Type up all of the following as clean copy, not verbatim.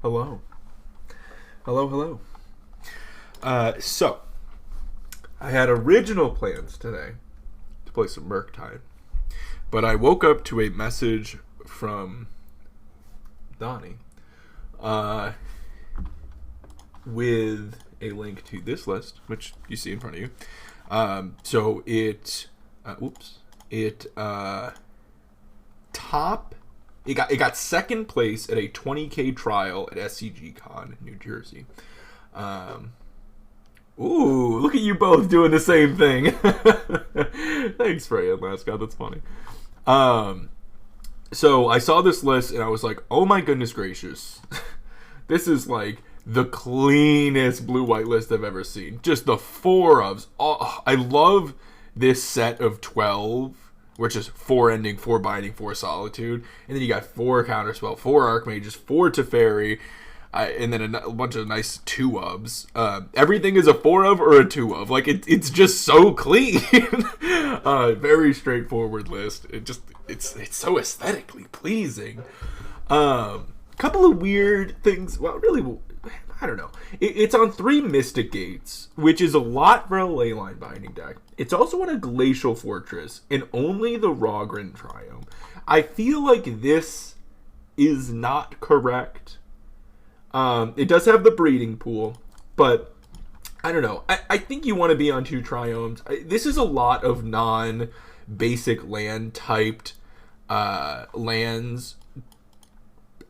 Hello. Hello, hello. So, I had original plans today to play some Murktide, but I woke up to a message from Donnie with a link to this list, which you see in front of you. It got second place at a 20K trial at SCG Con, New Jersey. Ooh, look at you both doing the same thing. Thanks, Freya and Lascott. That's funny. So I saw this list and I was like, oh my goodness gracious. This is like the cleanest blue-white list I've ever seen. Just the four ofs. Oh, I love this set of 12, which is 4 ending, 4 binding, 4 solitude. And then you got 4 counterspell, 4 archmages, 4 Teferi, and then a bunch of nice 2-ofs. Everything is a 4 of or a 2 of. Like, it's just so clean. Very straightforward list. It's so aesthetically pleasing. Couple of weird things. Well, really, I don't know. It's on 3 Mystic Gates, which is a lot for a Leyline binding deck. It's also on a Glacial Fortress, and only the Rogren Triome. I feel like this is not correct. It does have the breeding pool, but I don't know. I think you want to be on 2 Triomes. This is a lot of non-basic land-typed lands.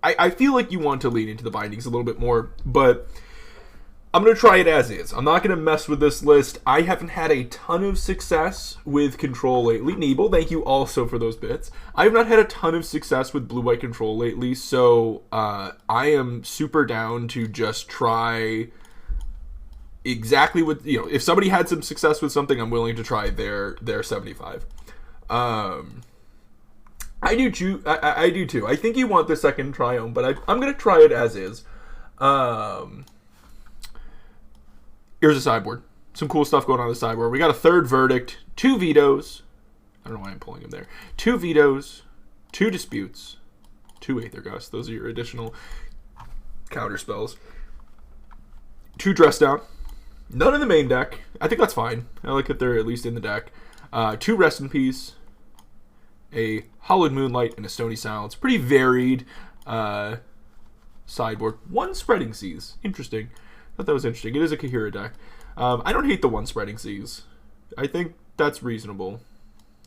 I feel like you want to lean into the bindings a little bit more, but I'm going to try it as is. I'm not going to mess with this list. I haven't had a ton of success with Control lately. Neeble, thank you also for those bits. I have not had a ton of success with Blue-White Control lately, so I am super down to just try exactly what, if somebody had some success with something, I'm willing to try their 75. I do too. I think you want the second Triome, but I'm going to try it as is. Here's a sideboard. Some cool stuff going on the sideboard. We got a third Verdict, 2 Vetoes. I don't know why I'm pulling them there. 2 Vetoes, 2 Disputes, 2 Aether Gusts. Those are your additional counter spells. 2 Dress Down. None in the main deck. I think that's fine. I like that they're at least in the deck. 2 Rest in Peace, a Hollowed Moonlight, and a Stony Silence. Pretty varied sideboard. 1 Spreading Seas. Interesting. I thought that was interesting. It is a Kahira deck. I don't hate the 1 Spreading Seas. I think that's reasonable.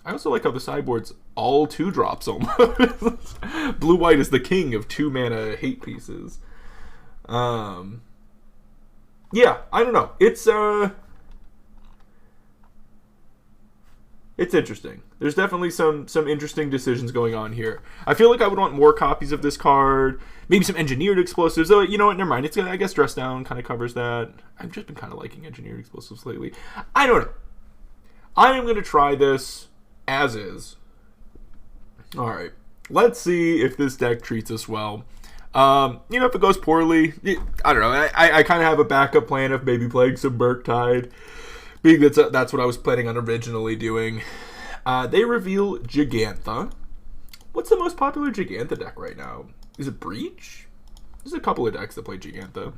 I also like how the sideboard's all 2 drops almost. Blue-white is the king of 2 mana hate pieces. Yeah, I don't know. It's interesting. There's definitely some interesting decisions going on here. I feel like I would want more copies of this card. Maybe some engineered explosives. Though, you know what? Never mind. I guess Dress Down kind of covers that. I've just been kind of liking engineered explosives lately. I don't know. I am going to try this as is. All right. Let's see if this deck treats us well. If it goes poorly, I don't know. I kind of have a backup plan of maybe playing some Murktide. Being that's what I was planning on originally doing. They reveal Gigantha. What's the most popular Gigantha deck right now? Is it Breach? There's a couple of decks that play Gigantha.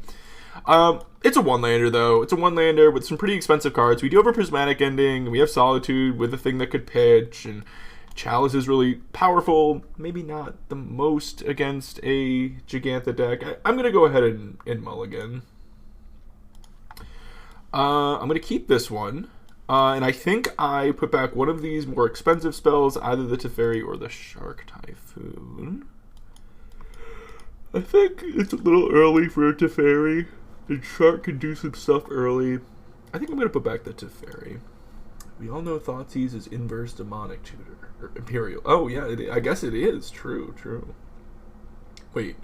It's a 1-lander, though. It's a 1-lander with some pretty expensive cards. We do have a Prismatic Ending. We have Solitude with a thing that could pitch. And Chalice is really powerful. Maybe not the most against a Gigantha deck. I'm going to go ahead and mulligan. I'm going to keep this one. And I think I put back one of these more expensive spells, either the Teferi or the Shark Typhoon. I think it's a little early for a Teferi. And Shark can do some stuff early. I think I'm going to put back the Teferi. We all know Thoughtseize is inverse demonic tutor. Or Imperial. Oh, yeah, I guess it is. True. Wait.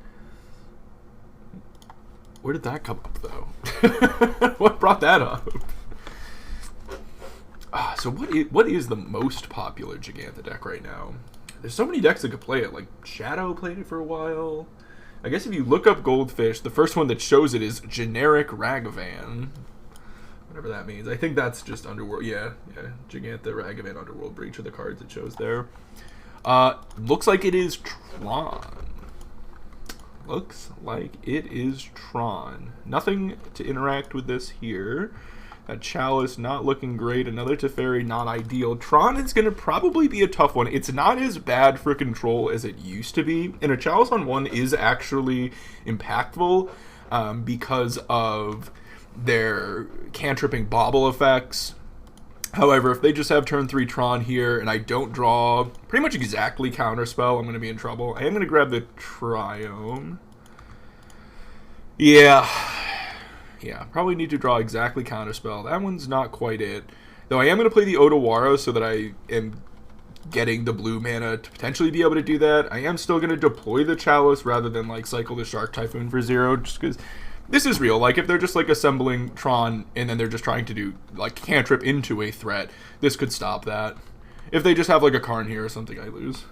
Where did that come up, though? What brought that up? So what is the most popular Gigantha deck right now? There's so many decks that could play it. Like, Shadow played it for a while. I guess if you look up Goldfish, the first one that shows it is Generic Ragavan. Whatever that means. I think that's just Underworld. Yeah. Gigantha, Ragavan, Underworld Breach are the cards it shows there. Looks like it is Tron. Looks like it is Tron. Nothing to interact with this here. That Chalice not looking great. Another Teferi not ideal. Tron is going to probably be a tough one. It's not as bad for control as it used to be. And a Chalice on 1 is actually impactful because of their cantripping bauble effects. However, if they just have turn 3 Tron here and I don't draw pretty much exactly counterspell, I'm going to be in trouble. I am going to grab the Triome. Yeah, probably need to draw exactly counterspell. That one's not quite it. Though I am going to play the Otawara so that I am getting the blue mana to potentially be able to do that. I am still going to deploy the Chalice rather than like cycle the Shark Typhoon for 0, just because this is real. Like if they're just like assembling Tron and then they're just trying to do like cantrip into a threat, this could stop that. If they just have like a Karn here or something, I lose.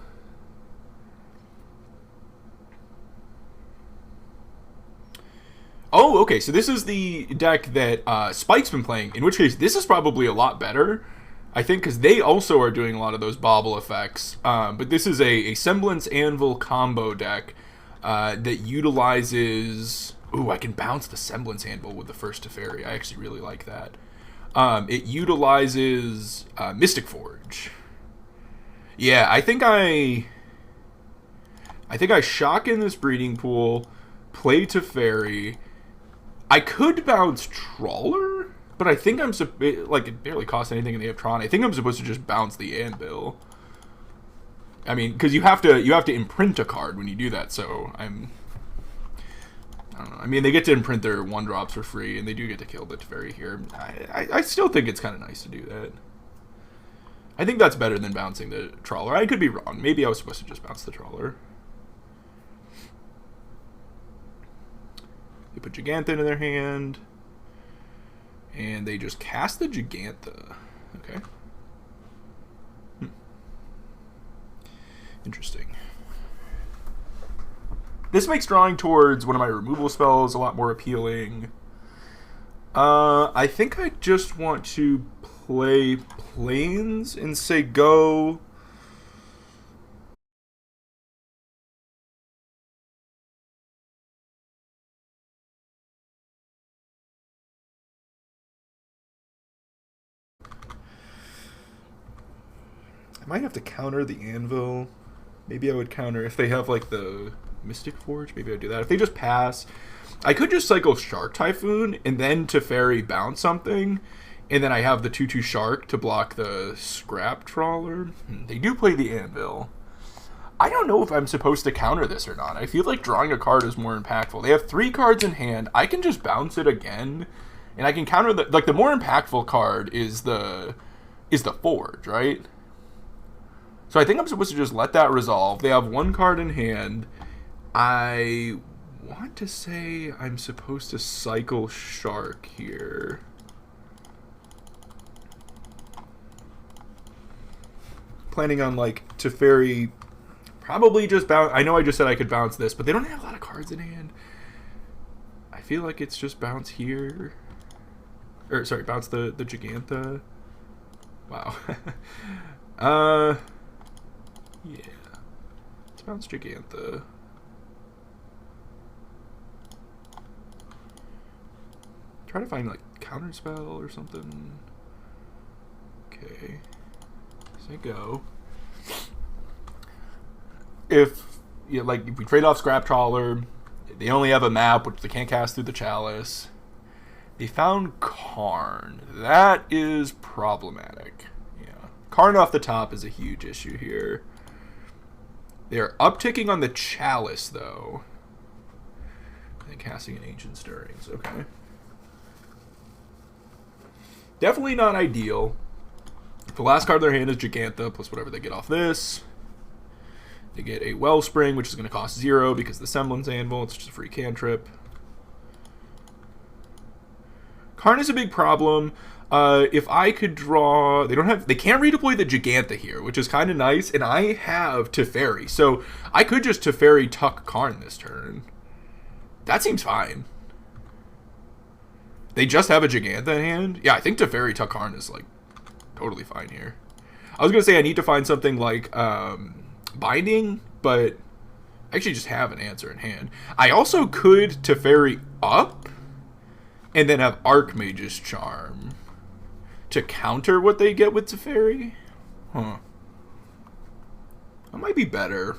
Oh, okay, so this is the deck that Spike's been playing, in which case this is probably a lot better, I think, because they also are doing a lot of those bauble effects. But this is a Semblance Anvil combo deck that utilizes... Ooh, I can bounce the Semblance Anvil with the first Teferi. I actually really like that. It utilizes Mystic Forge. Yeah, I think I shock in this breeding pool, play Teferi. I could bounce Trawler, but I think I'm like it barely costs anything and they have Tron. I think I'm supposed to just bounce the Anvil. I mean, because you have to imprint a card when you do that. So I don't know. I mean, they get to imprint their 1-drops for free, and they do get to kill the Teferi here. I still think it's kind of nice to do that. I think that's better than bouncing the Trawler. I could be wrong. Maybe I was supposed to just bounce the Trawler. They put Gigantha into their hand, and they just cast the Gigantha. Okay. Interesting. This makes drawing towards one of my removal spells a lot more appealing. I think I just want to play Plains and say go. I might have to counter the Anvil. Maybe I would counter if they have like the Mystic Forge. Maybe I'd do that. If they just pass, I could just cycle Shark Typhoon and then Teferi bounce something, and then I have the 2/2 Shark to block the Scrap Trawler. They do play the Anvil. I don't know if I'm supposed to counter this or not. I feel like drawing a card is more impactful. They have 3 cards in hand. I can just bounce it again, and I can counter the like the more impactful card is the Forge, right? So I think I'm supposed to just let that resolve. They have 1 card in hand. I want to say I'm supposed to cycle Shark here. Planning on like Teferi, probably just bounce. I know I just said I could bounce this, but they don't have a lot of cards in hand. I feel like it's just bounce here. Or sorry, bounce the Gigantha. Wow. Yeah. Let's bounce Gigantha. Try to find like counterspell or something. Okay. Say go. If if we trade off Scrap Trawler, they only have a map which they can't cast through the Chalice. They found Karn. That is problematic. Yeah. Karn off the top is a huge issue here. They're upticking on the Chalice, though. And casting an Ancient Stirrings. Okay. Definitely not ideal. The last card in their hand is Gigantha, plus whatever they get off this. They get a Wellspring, which is going to cost 0 because the Semblance Anvil. It's just a free cantrip. Karn is a big problem. If I could draw... They can't redeploy the Gigantha here, which is kind of nice. And I have Teferi. So I could just Teferi tuck Karn this turn. That seems fine. They just have a Gigantha in hand? Yeah, I think Teferi tuck Karn is, like, totally fine here. I was going to say I need to find something like Binding, but I actually just have an answer in hand. I also could Teferi up and then have Archmage's Charm to counter what they get with Teferi. Huh. That might be better.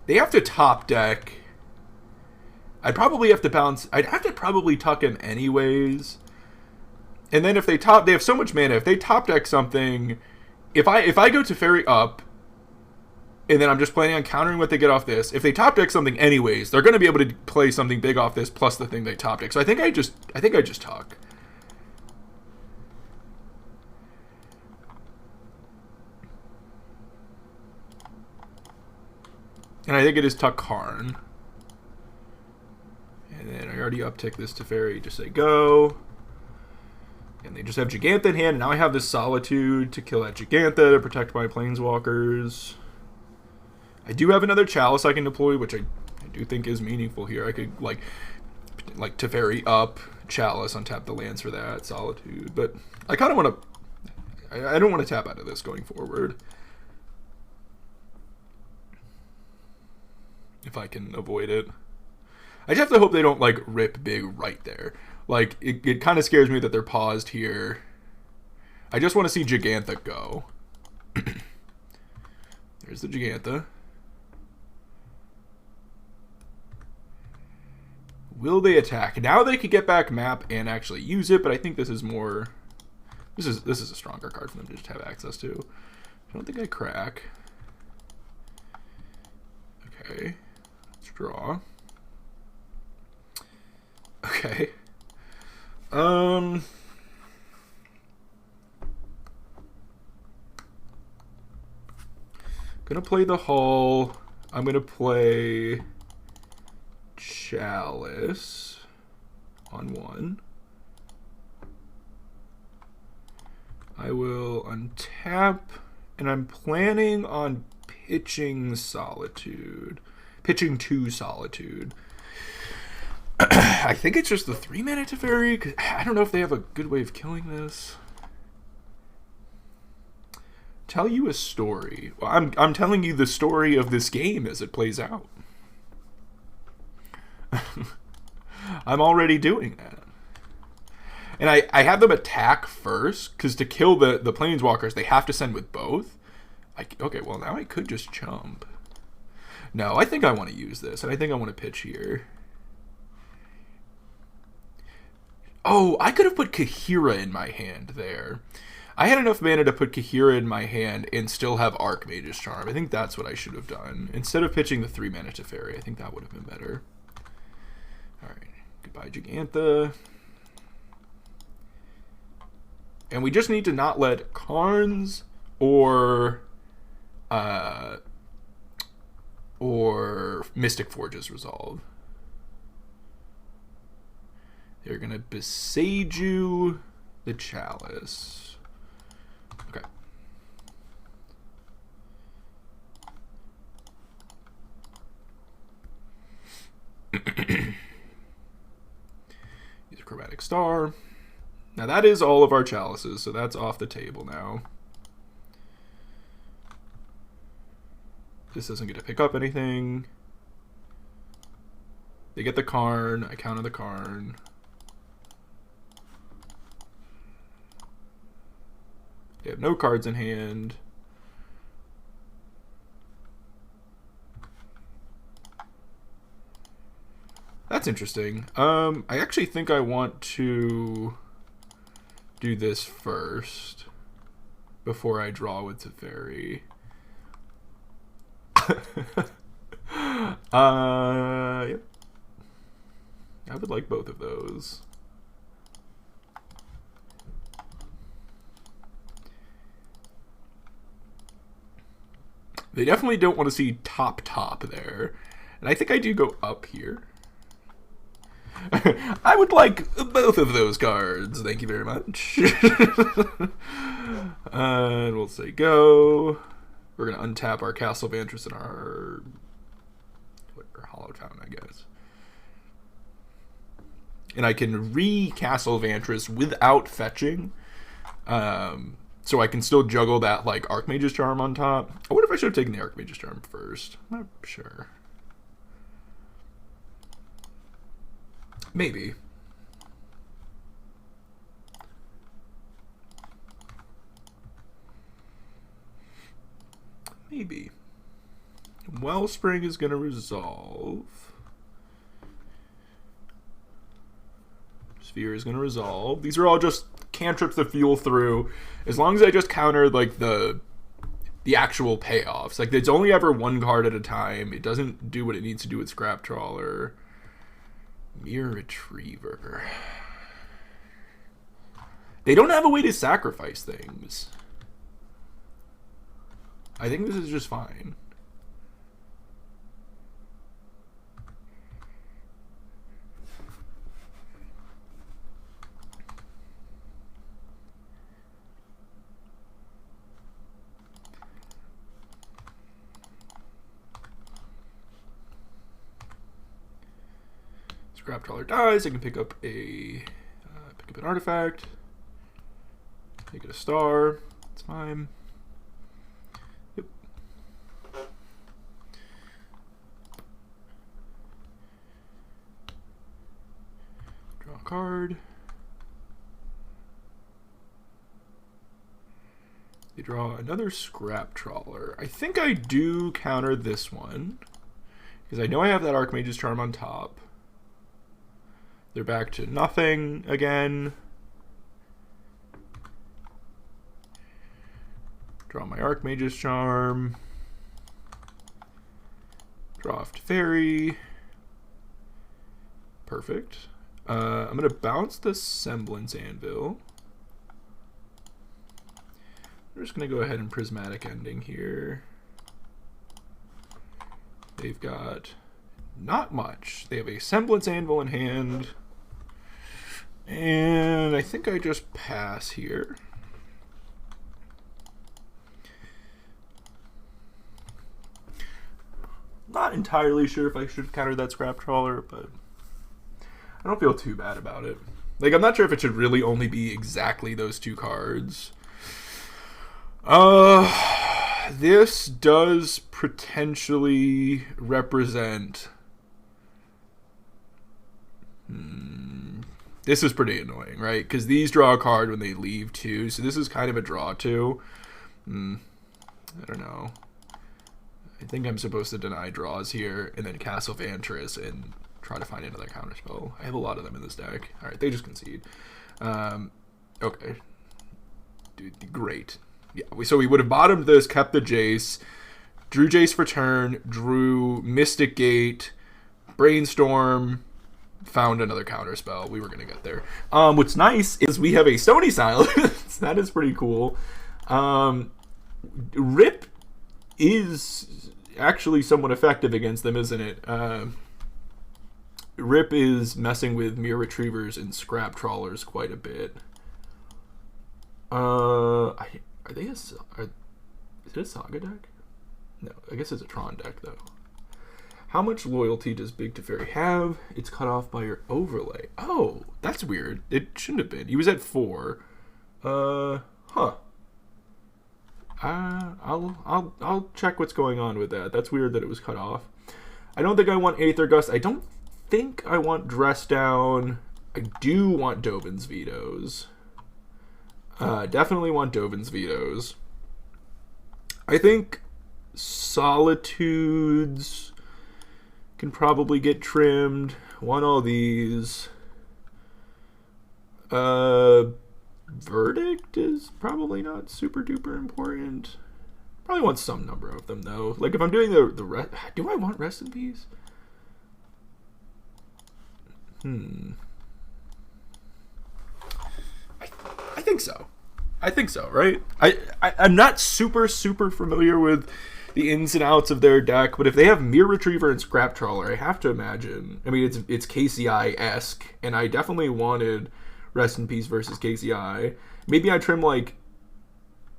They have to top deck. I'd probably have to bounce. I'd have to probably tuck him anyways. And then if they have so much mana. If they top deck something, if I go Teferi up, and then I'm just planning on countering what they get off this. If they top deck something anyways, they're going to be able to play something big off this plus the thing they top deck. So I think I just tuck. And I think it is tuck Karn. And then I already uptick this Teferi, just say go. And they just have Gigantha in hand. And now I have this Solitude to kill that Gigantha to protect my Planeswalkers. I do have another Chalice I can deploy, which I do think is meaningful here. I could, like Teferi up, Chalice, untap the lands for that, Solitude. But I kind of want to... I don't want to tap out of this going forward. If I can avoid it. I just have to hope they don't, like, rip big right there. Like, it kind of scares me that they're paused here. I just want to see Gigantha go. There's the Gigantha. Will they attack? Now they could get back map and actually use it, but I think this is more... This is a stronger card for them to just have access to. I don't think I crack. Okay. Let's draw. Okay. Gonna play the Hull. I'm gonna play Chalice on one. I will untap, and I'm planning on pitching Solitude. Pitching 2 Solitude. I think it's just the 3-mana Teferi. I don't know if they have a good way of killing this. Tell you a story. Well, I'm telling you the story of this game as it plays out. I'm already doing that. And I have them attack first, because to kill the Planeswalkers, they have to send with both. Okay, well, now I could just chump. No, I think I want to use this, and I think I want to pitch here. Oh, I could have put Kahira in my hand there. I had enough mana to put Kahira in my hand and still have Archmage's Charm. I think that's what I should have done. Instead of pitching the 3-mana Teferi, I think that would have been better. Alright, goodbye Gigantha. And we just need to not let Karns or Mystic Forges resolve. They're going to Beseiju the Chalice. Okay. Use a Chromatic Star. Now that is all of our Chalices, so that's off the table now. This doesn't get to pick up anything. They get the Karn. I counter the Karn. They have no cards in hand. That's interesting. I actually think I want to do this first before I draw with Teferi. Yep. I would like both of those. They definitely don't want to see top there. And I think I do go up here. I would like both of those cards. Thank you very much. And we'll say go. We're going to untap our Castle Vantress and our Hallowed Fountain, I guess. And I can re-Castle Vantress without fetching. so I can still juggle that, like, Archmage's Charm on top. I wonder if I should have taken the Archmage's Charm first. I'm not sure. Maybe. Maybe. Wellspring is going to resolve. Sphere is going to resolve. These are all just cantrips that fuel through. As long as I just counter, like, the actual payoffs. Like, it's only ever one card at a time. It doesn't do what it needs to do with Scrap Trawler. Mirror Retriever. They don't have a way to sacrifice things. I think this is just fine. Scrap Trawler dies. I can pick up an artifact. Make it a star. It's fine. Yep. Draw a card. They draw another Scrap Trawler. I think I do counter this one, because I know I have that Archmage's Charm on top. They're back to nothing again. Draw my Archmage's Charm. Draw off to Fairy. Perfect. I'm going to bounce the Semblance Anvil. We're just going to go ahead and Prismatic Ending here. They've got not much. They have a Semblance Anvil in hand. And I think I just pass here. Not entirely sure if I should counter that Scrap Trawler, but I don't feel too bad about it. Like, I'm not sure if it should really only be exactly those two cards. This does potentially represent... This is pretty annoying, right? Because these draw a card when they leave too, so this is kind of a draw too. I don't know. I think I'm supposed to deny draws here, and then Castle Vantress and try to find another counterspell. I have a lot of them in this deck. Alright, they just concede. Okay. Dude, great. Yeah, so we would have bottomed this, kept the Jace, drew Jace for turn, drew Mystic Gate, Brainstorm, found another counterspell. We were going to get there. What's nice is we have a Stony Silence. That is pretty cool. Rip is actually somewhat effective against them, isn't it? Rip is messing with Mirror Retrievers and Scrap Trawlers quite a bit. Is it a Saga deck? No, I guess it's a Tron deck, though. How much loyalty does Big Teferi have? It's cut off by your overlay. Oh, that's weird. It shouldn't have been. He was at 4. Huh. I'll check what's going on with that. That's weird that it was cut off. I don't think I want Aether Gust. I don't think I want Dress Down. I do want Dovin's Vetoes. Definitely want Dovin's Vetoes. I think Solitudes can probably get trimmed. Want all these. Verdict is probably not super duper important. Probably want some number of them though. Like if I'm doing the rest, do I want Rest in Peace? I think so. I think so, right? I'm not super familiar with the ins and outs of their deck, but if they have Mirror Retriever and Scrap Trawler, I have to imagine. I mean, it's KCI-esque, and I definitely wanted Rest in Peace versus KCI. Maybe I trim like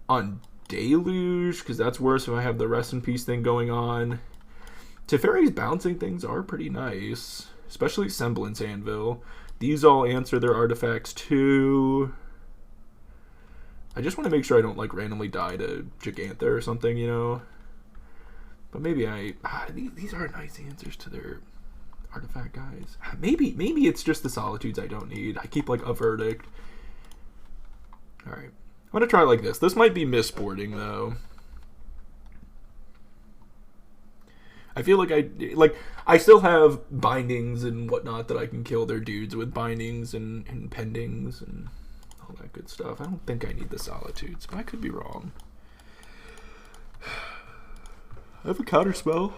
on Deluge, because that's worse if I have the Rest in Peace thing going on. Teferi's bouncing things are pretty nice, especially Semblance Anvil. These all answer their artifacts too. I just want to make sure I don't like randomly die to Gigantha or something, you know. But maybe these are nice answers to their artifact guys. Maybe it's just the Solitudes I don't need. I keep like a Verdict. All right, I'm gonna try like this. This might be misboarding though. I feel like I still have bindings and whatnot that I can kill their dudes with, bindings and pendings and all that good stuff. I don't think I need the Solitudes, but I could be wrong. I have a counterspell.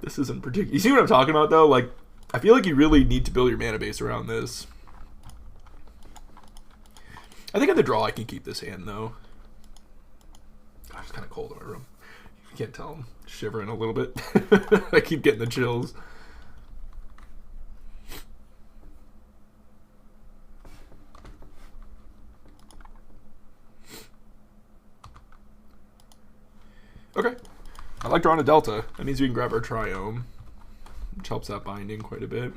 This isn't particular. You see what I'm talking about though? Like, I feel like you really need to build your mana base around this. I think on the draw I can keep this hand though. It's kind of cold in my room. You can't tell, I'm shivering a little bit. I keep getting the chills. Okay. I like drawing a Delta. That means we can grab our Triome, which helps that binding quite a bit.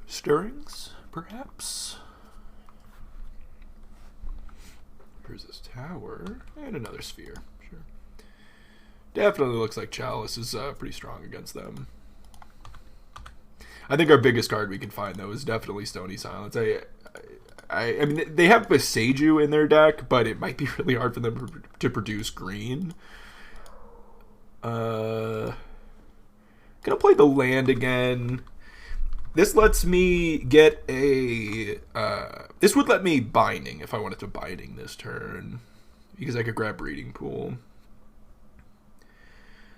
Stirrings, perhaps. Here's this tower and another sphere. Sure. Definitely looks like Chalice is pretty strong against them. I think our biggest card we can find though is definitely Stony Silence. I mean they have Boseiju in their deck, but it might be really hard for them to produce green. Gonna play the land again. This lets me get a... this would let me binding if I wanted to binding this turn. Because I could grab Breeding Pool.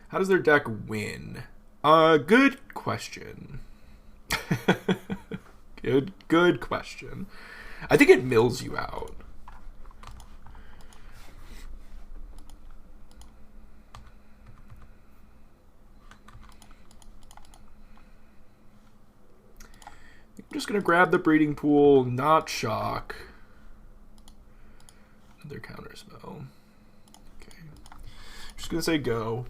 How does their deck win? Good question. Good question. I think it mills you out. I'm just going to grab the Breeding Pool, not shock. Their counterspell. Okay. Just going to say go.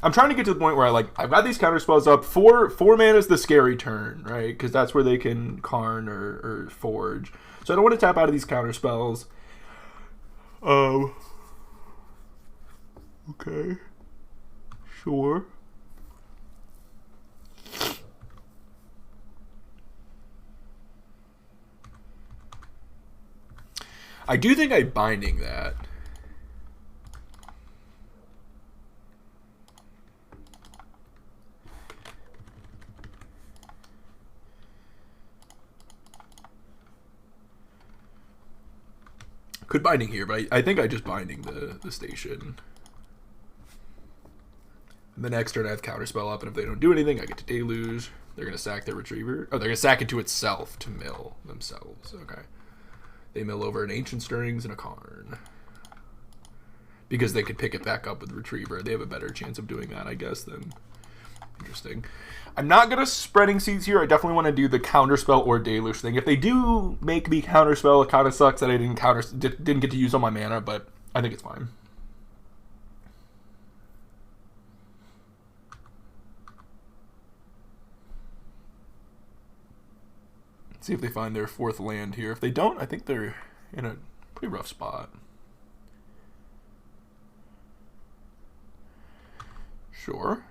I'm trying to get to the point where I've got these counterspells up. Four mana is the scary turn, right? Because that's where they can Karn or Forge. So I don't want to tap out of these counterspells. Okay. Sure. I do think I'm binding that. Could binding here, but I think I just binding the station. And the next turn I have Counterspell up, and if they don't do anything, I get to Deluge. They're going to sack their Retriever. Oh, they're going to sack it to itself to mill themselves. Okay. They mill over an Ancient Stirrings and a Karn. Because they could pick it back up with Retriever. They have a better chance of doing that, I guess, than... Interesting. I'm not going to Spreading Seeds here. I definitely want to do the Counterspell or Deluge thing. If they do make me Counterspell, it kind of sucks that I didn't get to use all my mana, but I think it's fine. Let's see if they find their fourth land here. If they don't, I think they're in a pretty rough spot. Sure.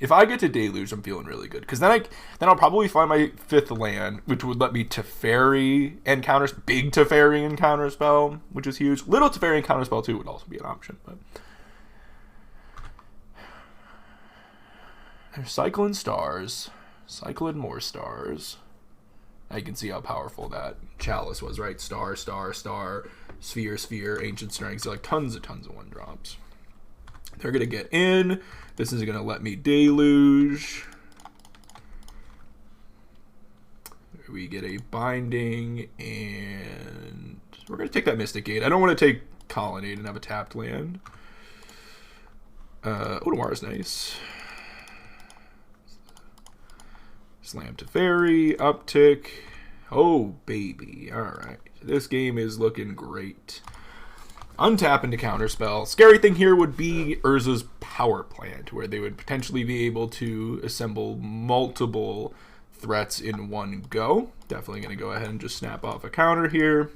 If I get to Deluge, I'm feeling really good. Because then I'll probably find my fifth land, which would let me Teferi and big Teferi and Counterspell, which is huge. Little Teferi and Counterspell, too, would also be an option. But there's Cycling Stars. Cycling more stars. Now you can see how powerful that Chalice was, right? Star, star, star, sphere, sphere, Ancient Strengths. Like tons of 1-drops. They're going to get in. This is going to let me Deluge. We get a Binding, and we're going to take that Mystic Gate. I don't want to take Colonnade and have a tapped land. Odomar is nice. Slam Teferi, uptick. Oh, baby. All right. This game is looking great. Untap into counterspell. Scary thing here would be Urza's power plant, where they would potentially be able to assemble multiple threats in one go. Definitely going to go ahead and just snap off a counter here.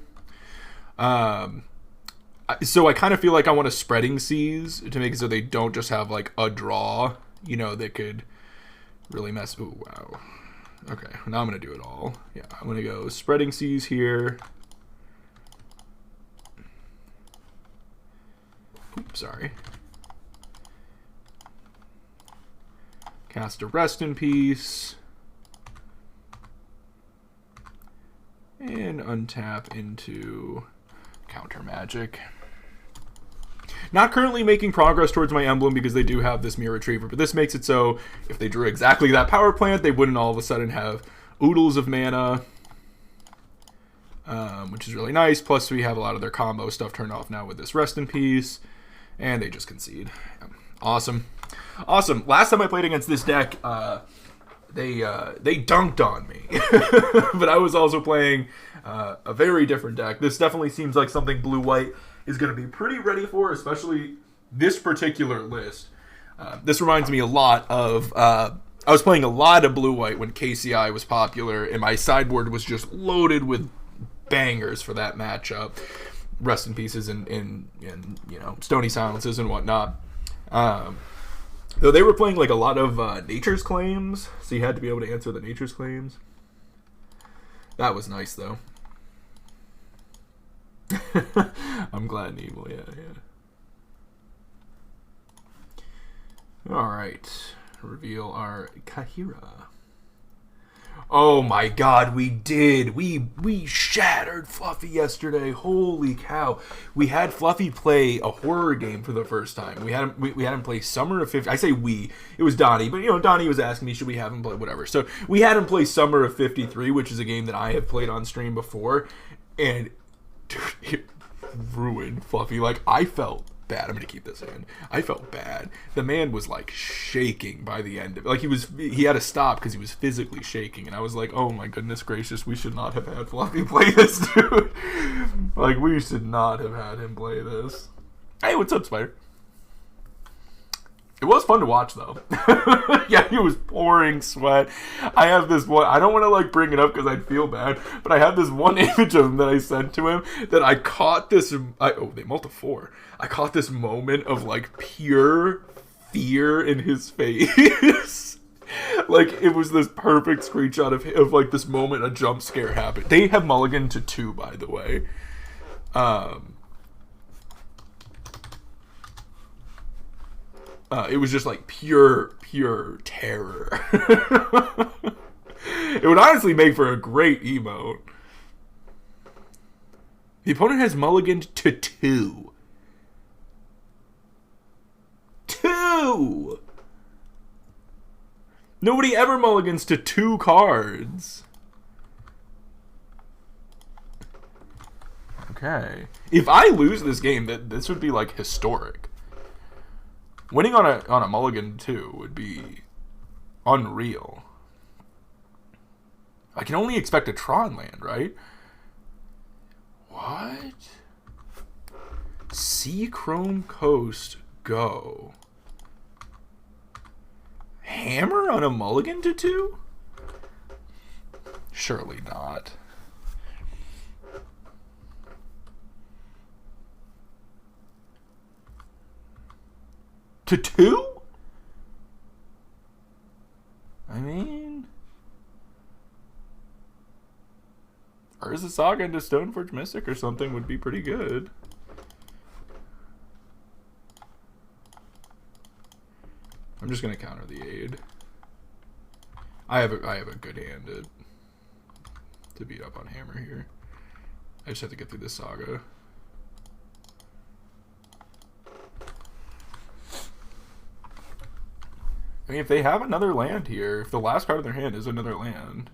So I kind of feel like I want a Spreading Seas to make it so they don't just have like a draw, you know, that could really mess. Ooh, wow. Okay, now I'm going to do it all. Yeah, I'm going to go Spreading Seas here. Oops, sorry. Cast a Rest in Peace. And untap into Counter Magic. Not currently making progress towards my emblem because they do have this Mirror Retriever, but this makes it so if they drew exactly that power plant, they wouldn't all of a sudden have oodles of mana, which is really nice. Plus, we have a lot of their combo stuff turned off now with this Rest in Peace, and they just concede. Awesome. Awesome. Last time I played against this deck, they dunked on me, but I was also playing a very different deck. This definitely seems like something blue-white is going to be pretty ready for, especially this particular list. This reminds me a lot of... I was playing a lot of blue-white when KCI was popular, and my sideboard was just loaded with bangers for that matchup. Rest in Pieces and you know, Stony Silences and whatnot. Though they were playing like a lot of Nature's Claims, so you had to be able to answer the Nature's Claims. That was nice, though. I'm glad Nemo, yeah. Alright. Reveal our Kahira. Oh my god, we did. We shattered Fluffy yesterday. Holy cow. We had Fluffy play a horror game for the first time. We had him play Summer of 50. I say we. It was Donnie, but you know, Donnie was asking me, should we have him play whatever. So we had him play Summer of 53, which is a game that I have played on stream before. And dude, it ruined Fluffy. Like, I felt bad. I'm gonna keep this in. I felt bad. The man was like shaking by the end of it. Like he had to stop because he was physically shaking, and I was like, oh my goodness gracious, we should not have had Fluffy play this, dude. Like, we should not have had him play this. Hey, what's up, Spider? It was fun to watch, though. Yeah, he was pouring sweat. I have this one. I don't want to like bring it up because I'd feel bad, but I have this one image of him that I sent to him that I caught this. Oh, they multi 4. I caught this moment of like pure fear in his face. Like, it was this perfect screenshot of like this moment a jump scare happened. They have mulligan to 2, by the way. It was just like pure terror. It would honestly make for a great emote. The opponent has mulliganed to 2. 2! Nobody ever mulligans to 2 cards. Okay. If I lose this game, this would be like historic. Winning on a mulligan 2 would be unreal. I can only expect a Tron land, right? What? Sea Chrome Coast, go. Hammer on a mulligan to 2? Surely not. To 2? I mean, Urza Saga into Stoneforge Mystic or something would be pretty good. I'm just gonna counter the aid. I have a good hand to beat up on Hammer here. I just have to get through this saga. I mean, if they have another land here, if the last card in their hand is another land.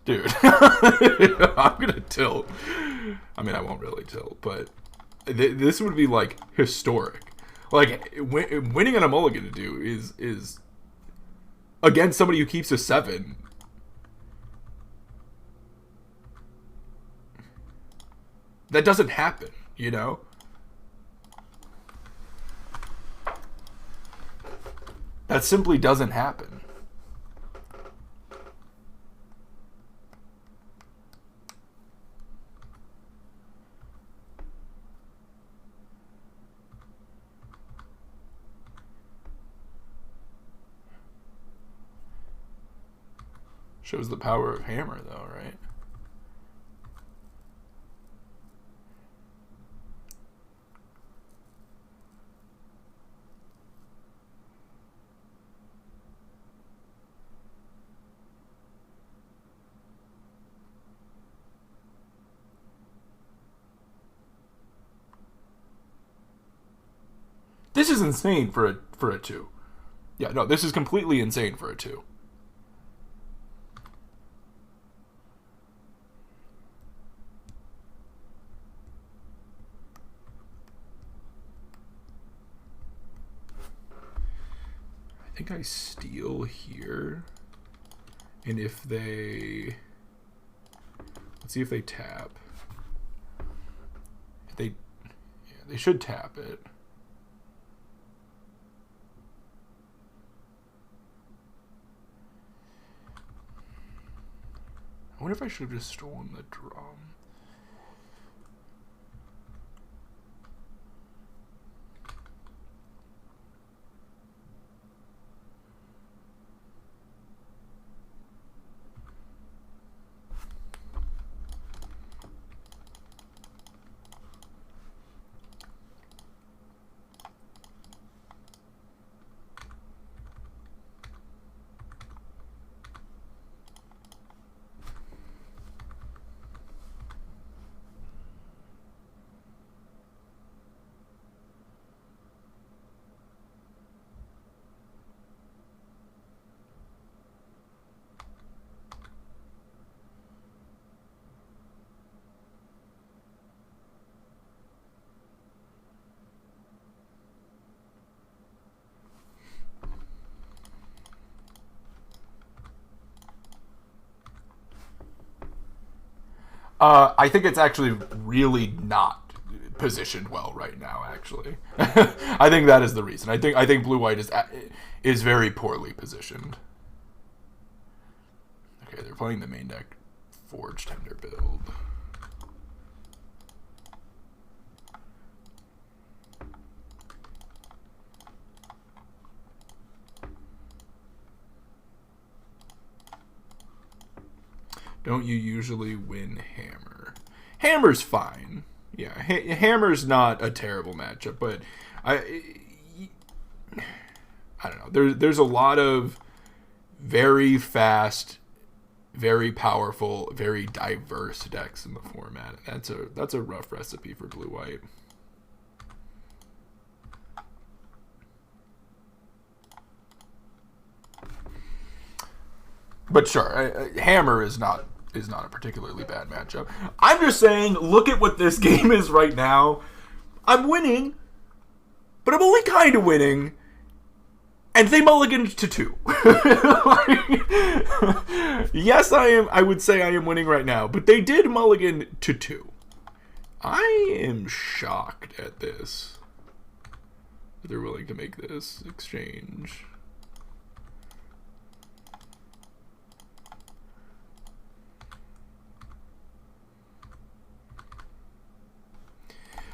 Dude, I'm gonna tilt. I mean, I won't really tilt, but this would be, like, historic. Like, winning on a mulligan to do is against somebody who keeps a 7. That doesn't happen, you know? That simply doesn't happen. Shows the power of hammer, though, right? This is insane for a 2. Yeah, no, this is completely insane for a 2. I think I steal here. And if they... Let's see if they tap. If they... Yeah, they should tap it. I wonder if I should have just stolen the drum. I think it's actually really not positioned well right now, actually. I think that is the reason. I think blue-white is very poorly positioned. Okay, they're playing the main deck Forge Tender build. Don't you usually win hammer? Hammer's fine. Yeah, hammer's not a terrible matchup, but I don't know. There's a lot of very fast, very powerful, very diverse decks in the format. That's a rough recipe for blue-white. But sure, hammer is not a particularly bad matchup. I'm just saying, look at what this game is right now. I'm winning, but I'm only kind of winning. And they mulliganed to 2. Yes, I would say I am winning right now, but they did mulligan to 2. I am shocked at this. That they're willing to make this exchange.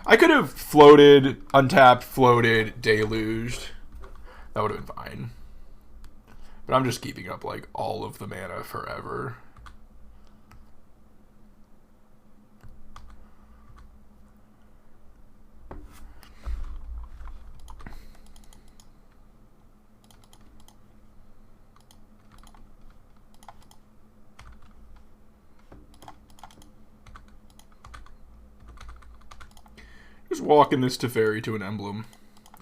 I could have floated, untapped, floated, deluged. That would have been fine. But I'm just keeping up like all of the mana forever. Just walking this Teferi to an emblem.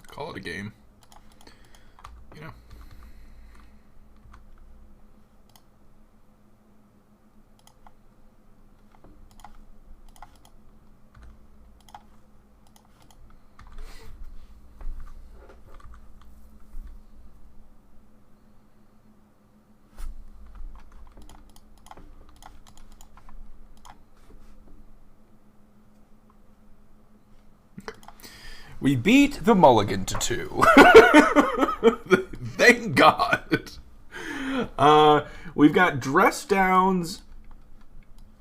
Call it a game. You know. We beat the mulligan to 2. Thank God. We've got dress downs.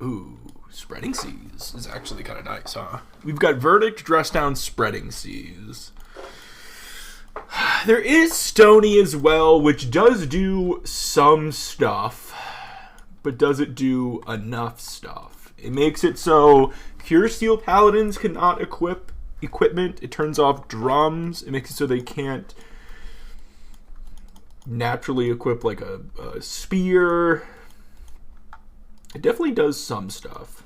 Ooh, spreading seas is actually kind of nice, huh? We've got verdict, dress down, spreading seas. There is Stony as well, which does do some stuff, but does it do enough stuff? It makes it so pure steel paladins cannot equip equipment. It turns off drums. It makes it so they can't naturally equip like a spear. It definitely does some stuff.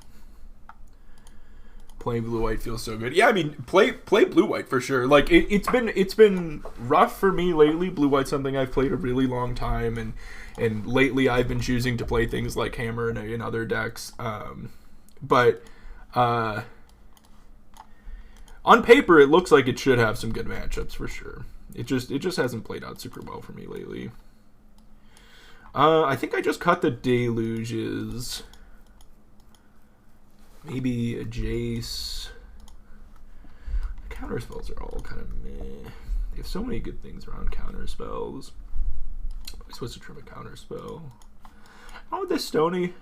Playing blue-white feels so good. Yeah, I mean, play blue-white for sure. Like, it's been rough for me lately. Blue-white's something I've played a really long time, and lately I've been choosing to play things like Hammer and other decks. But on paper, it looks like it should have some good matchups for sure. It just hasn't played out super well for me lately. I think I just cut the deluges. Maybe a Jace. The counter spells are all kind of meh. They have so many good things around counter spells. I'm supposed to trim a counter spell. Oh, this Stony.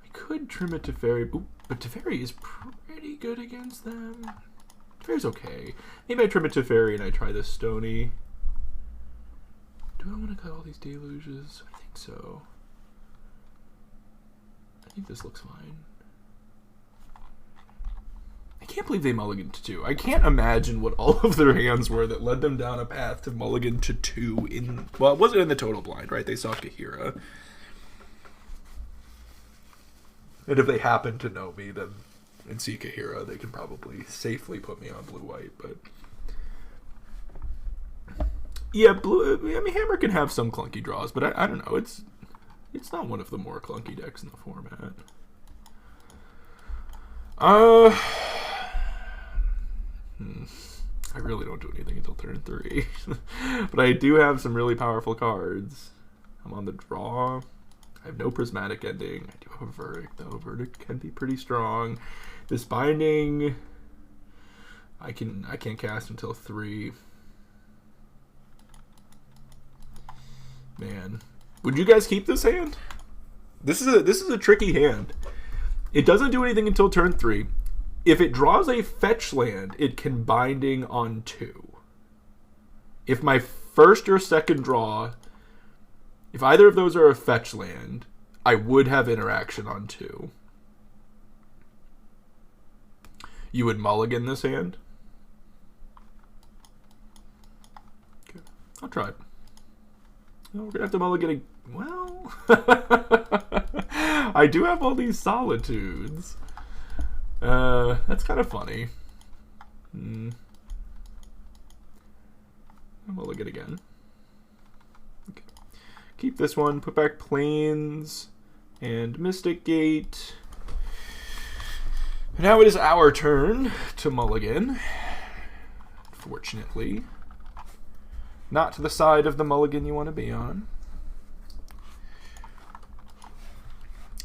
I could trim it to Teferi. Ooh, but Teferi is pretty good against them. Teferi's okay. Maybe I trim it to Teferi and I try this Stony. Do I want to cut all these deluges? I think so. I think this looks fine. I can't believe they mulliganed to 2. I can't imagine what all of their hands were that led them down a path to mulligan to 2 in... Well, it wasn't in the total blind, right? They saw Kahira. And if they happen to know me, then... and see Kahira, they can probably safely put me on blue-white, but... Yeah, I mean, Hammer can have some clunky draws, but I don't know, it's not one of the more clunky decks in the format. I really don't do anything until turn 3. But I do have some really powerful cards. I'm on the draw. I have no prismatic ending. I do have a verdict, though. Verdict can be pretty strong. This binding, I can't cast until 3. Man, would you guys keep this hand? This is a tricky hand. It doesn't do anything until turn 3. If it draws a fetch land, it can binding on 2. If my first or second draw, if either of those are a fetch land, I would have interaction on 2. You would mulligan this hand? Okay, I'll try it. No, we're going to have to mulligan well... I do have all these solitudes. That's kind of funny. I'll mulligan again. Okay. Keep this one, put back Plains and Mystic Gate. Now it is our turn to mulligan. Fortunately. Not to the side of the mulligan you want to be on.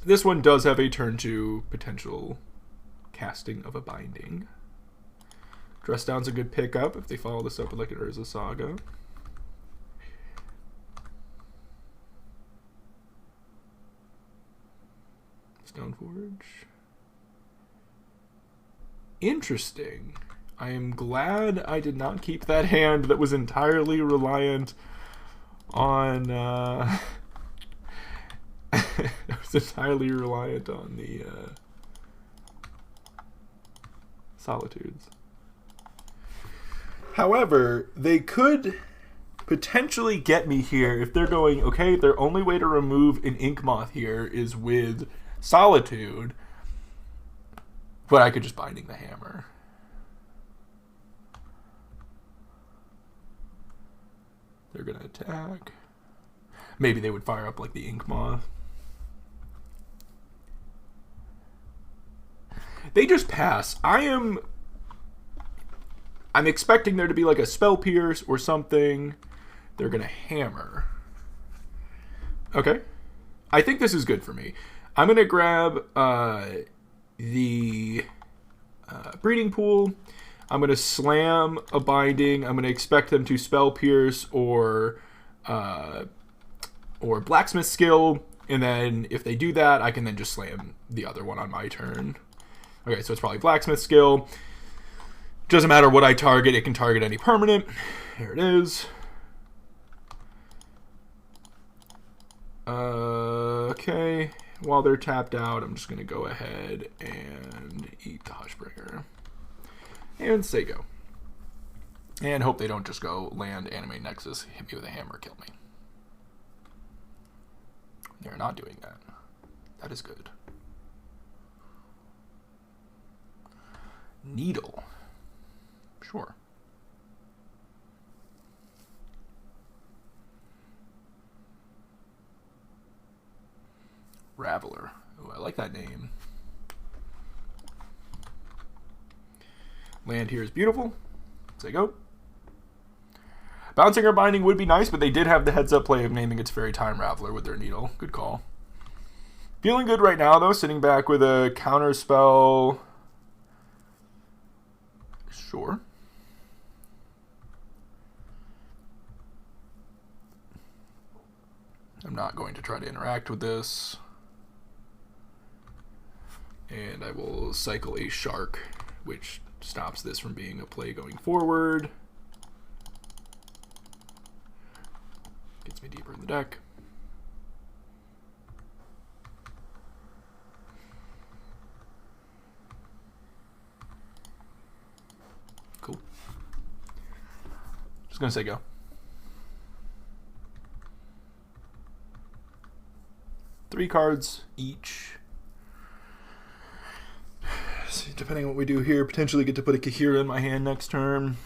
This one does have a turn 2 potential casting of a binding. Dress Down's a good pickup if they follow this up with like an Urza Saga. Stoneforge. Interesting. I am glad I did not keep that hand that was entirely reliant on I was entirely reliant on the solitudes. However, they could potentially get me here if they're going, okay, their only way to remove an Ink Moth here is with Solitude, but I could just Binding the Hammer. They're going to attack. Maybe they would fire up like the Ink Moth. They just pass. I'm expecting there to be like a Spell Pierce or something. They're going to hammer. Okay. I think this is good for me. I'm going to grab the breeding pool. I'm going to slam a binding. I'm going to expect them to spell pierce or blacksmith skill. And then if they do that, I can then just slam the other one on my turn. Okay, so it's probably blacksmith skill. Doesn't matter what I target. It can target any permanent. Here it is. Okay. While they're tapped out, I'm just going to go ahead and eat the Hushbringer. And say go. And hope they don't just go land, animate Nexus, hit me with a hammer, kill me. They're not doing that. That is good. Needle. Sure. Raveler. Ooh, I like that name. Land here is beautiful. Say go. Bouncing or binding would be nice, but they did have the heads-up play of naming its Fairy Time Raveler with their Needle. Good call. Feeling good right now, though. Sitting back with a counter spell. Sure. I'm not going to try to interact with this. And I will cycle a Shark, which stops this from being a play going forward. Gets me deeper in the deck. Cool. Just gonna say go. Three cards each. See, depending on what we do here, potentially get to put a Kahira in my hand next turn.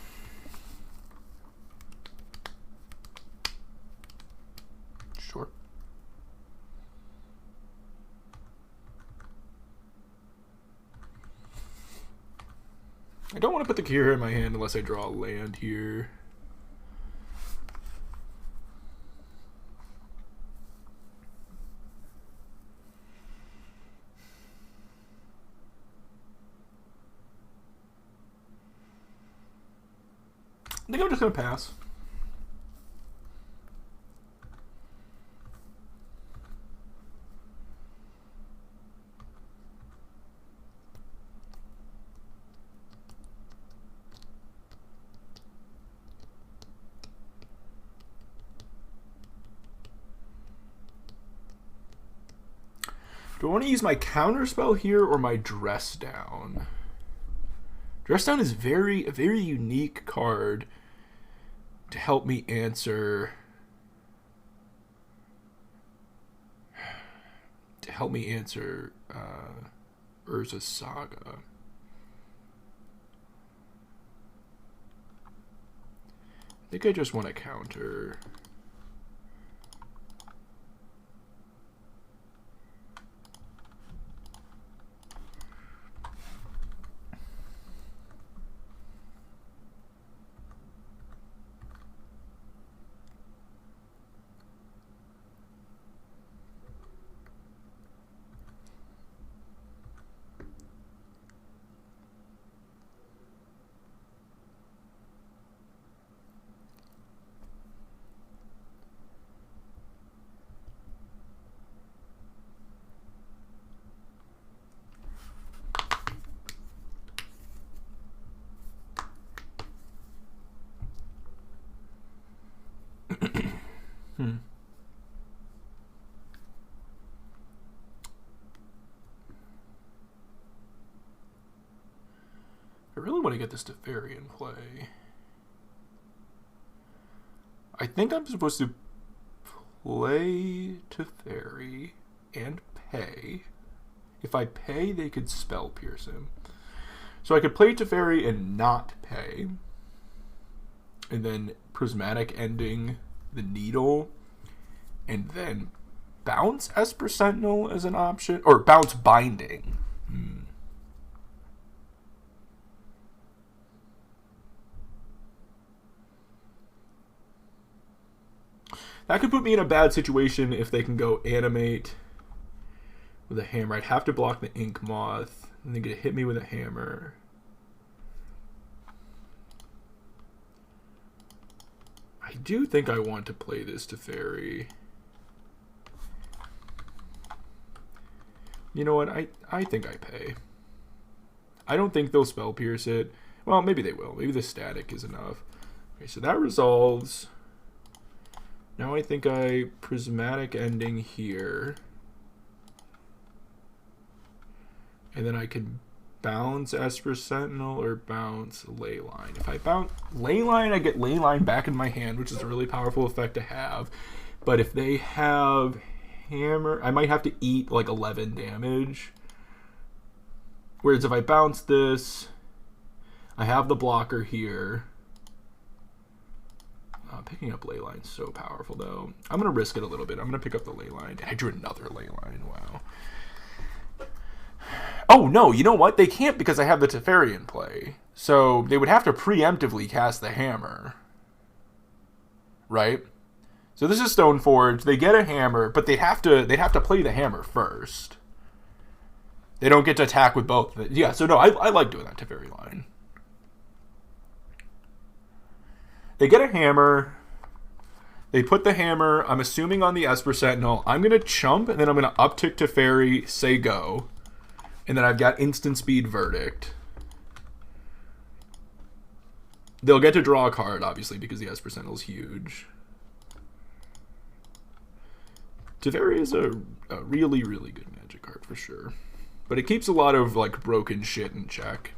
Sure. I don't want to put the Kahira in my hand unless I draw a land here. I think I'm just going to pass. Do I want to use my counter spell here or my dress down? Dress down is a very unique card to help me answer Urza's Saga. I think I just want to counter. I really want to get this to Fairy in play. I think I'm supposed to play to Fairy and pay. If I pay, they could spell pierce him. So I could play to Fairy and not pay. And then Prismatic ending the Needle. And then bounce Esper Sentinel as an option. Or bounce Binding. That could put me in a bad situation if they can go animate with a hammer. I'd have to block the Ink Moth, and they're going to hit me with a hammer. I do think I want to play this Teferi. You know what? I think I pay. I don't think they'll Spell Pierce it. Well, maybe they will. Maybe the static is enough. Okay, so that resolves. Now I think I Prismatic Ending here. And then I can bounce Esper Sentinel or bounce Leyline. If I bounce Leyline, I get Leyline back in my hand, which is a really powerful effect to have. But if they have Hammer, I might have to eat like 11 damage. Whereas if I bounce this, I have the blocker here. Picking up Leyline's so powerful, though. I'm going to risk it a little bit. I'm going to pick up the Leyline. I drew another Leyline. Wow. Oh, no. You know what? They can't because I have the Teferi in play. So they would have to preemptively cast the hammer. Right? So this is Stoneforge. They get a hammer, but they'd have to play the hammer first. They don't get to attack with both. Yeah, so no, I like doing that Teferi line. They get a hammer. They put the hammer, I'm assuming, on the Esper Sentinel. I'm going to chump, and then I'm going to uptick Teferi, say go. And then I've got instant speed Verdict. They'll get to draw a card, obviously, because the Esper Sentinel is huge. Teferi is a really, really good Magic card, for sure. But it keeps a lot of, like, broken shit in check.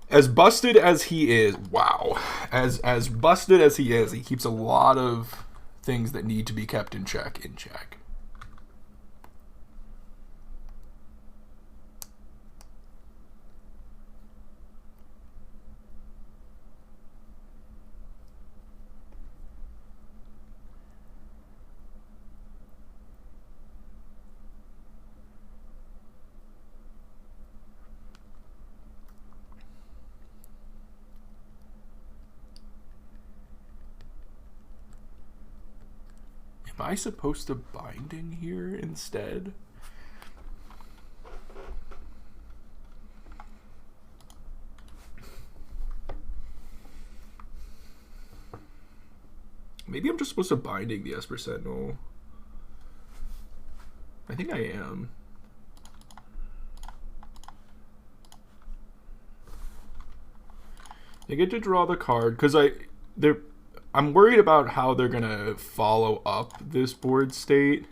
As busted as he is, wow. As busted as he is, he keeps a lot of things that need to be kept in check. Am I supposed to Binding here instead? Maybe I'm just supposed to Binding the Esper Sentinel. I think I am. They get to draw the card because I'm worried about how they're gonna follow up this board state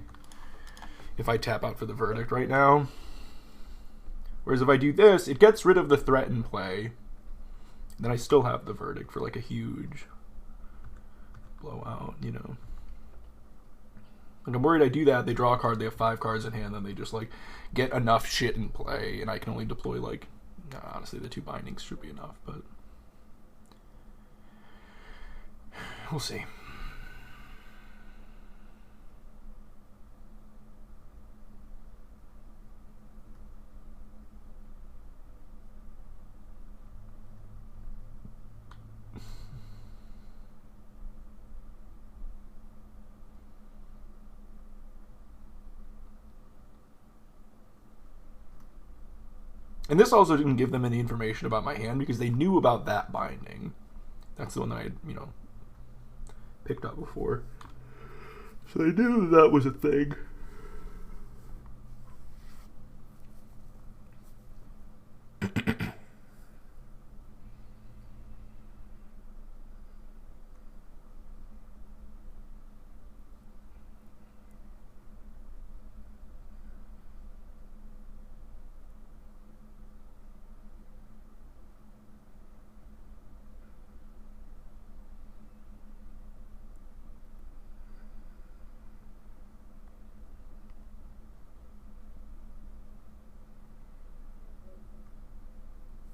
if I tap out for the Verdict right now. Whereas if I do this, it gets rid of the threat in play. Then I still have the Verdict for like a huge blowout, you know. And I'm worried I do that, they draw a card, they have 5 cards in hand, then they just like get enough shit in play, and I can only deploy like, honestly the 2 bindings should be enough, but we'll see. And this also didn't give them any information about my hand because they knew about that binding. That's the one that I had, you know, picked up before. So they knew that was a thing.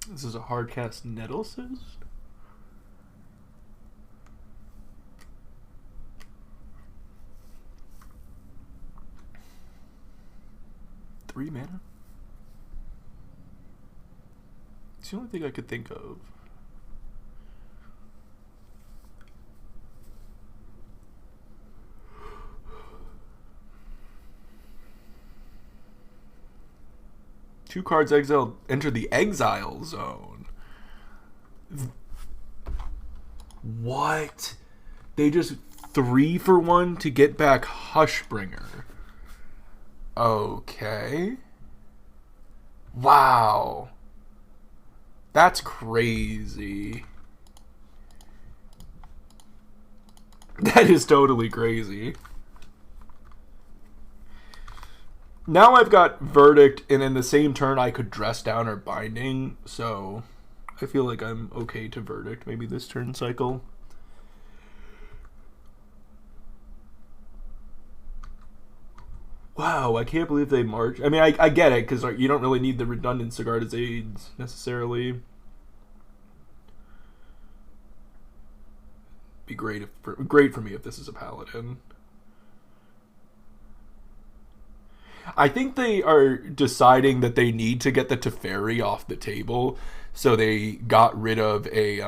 This is a hard cast Nettlecyst. Three mana? It's the only thing I could think of. 2 cards exiled enter the exile zone. What? They just 3 for 1 to get back Hushbringer. Okay. Wow. That's crazy. That is totally crazy. Now I've got Verdict, and in the same turn I could Dress Down or Binding, so I feel like I'm okay to Verdict maybe this turn cycle. Wow, I can't believe they march. I mean, I get it, because you don't really need the redundant Sigarda's Aids, necessarily. Be great for me if this is a Paladin. I think they are deciding that they need to get the Teferi off the table, so they got rid of a...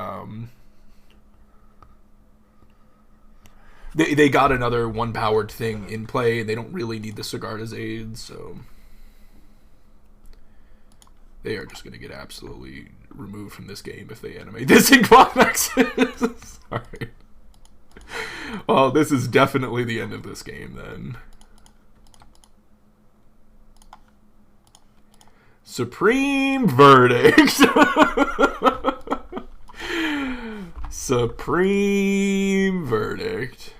They got another 1-powered thing in play, and they don't really need the Sigarda's Aids, so... They are just going to get absolutely removed from this game if they animate this in Quadnexes. Sorry. Well, this is definitely the end of this game, then. Supreme Verdict. Supreme Verdict.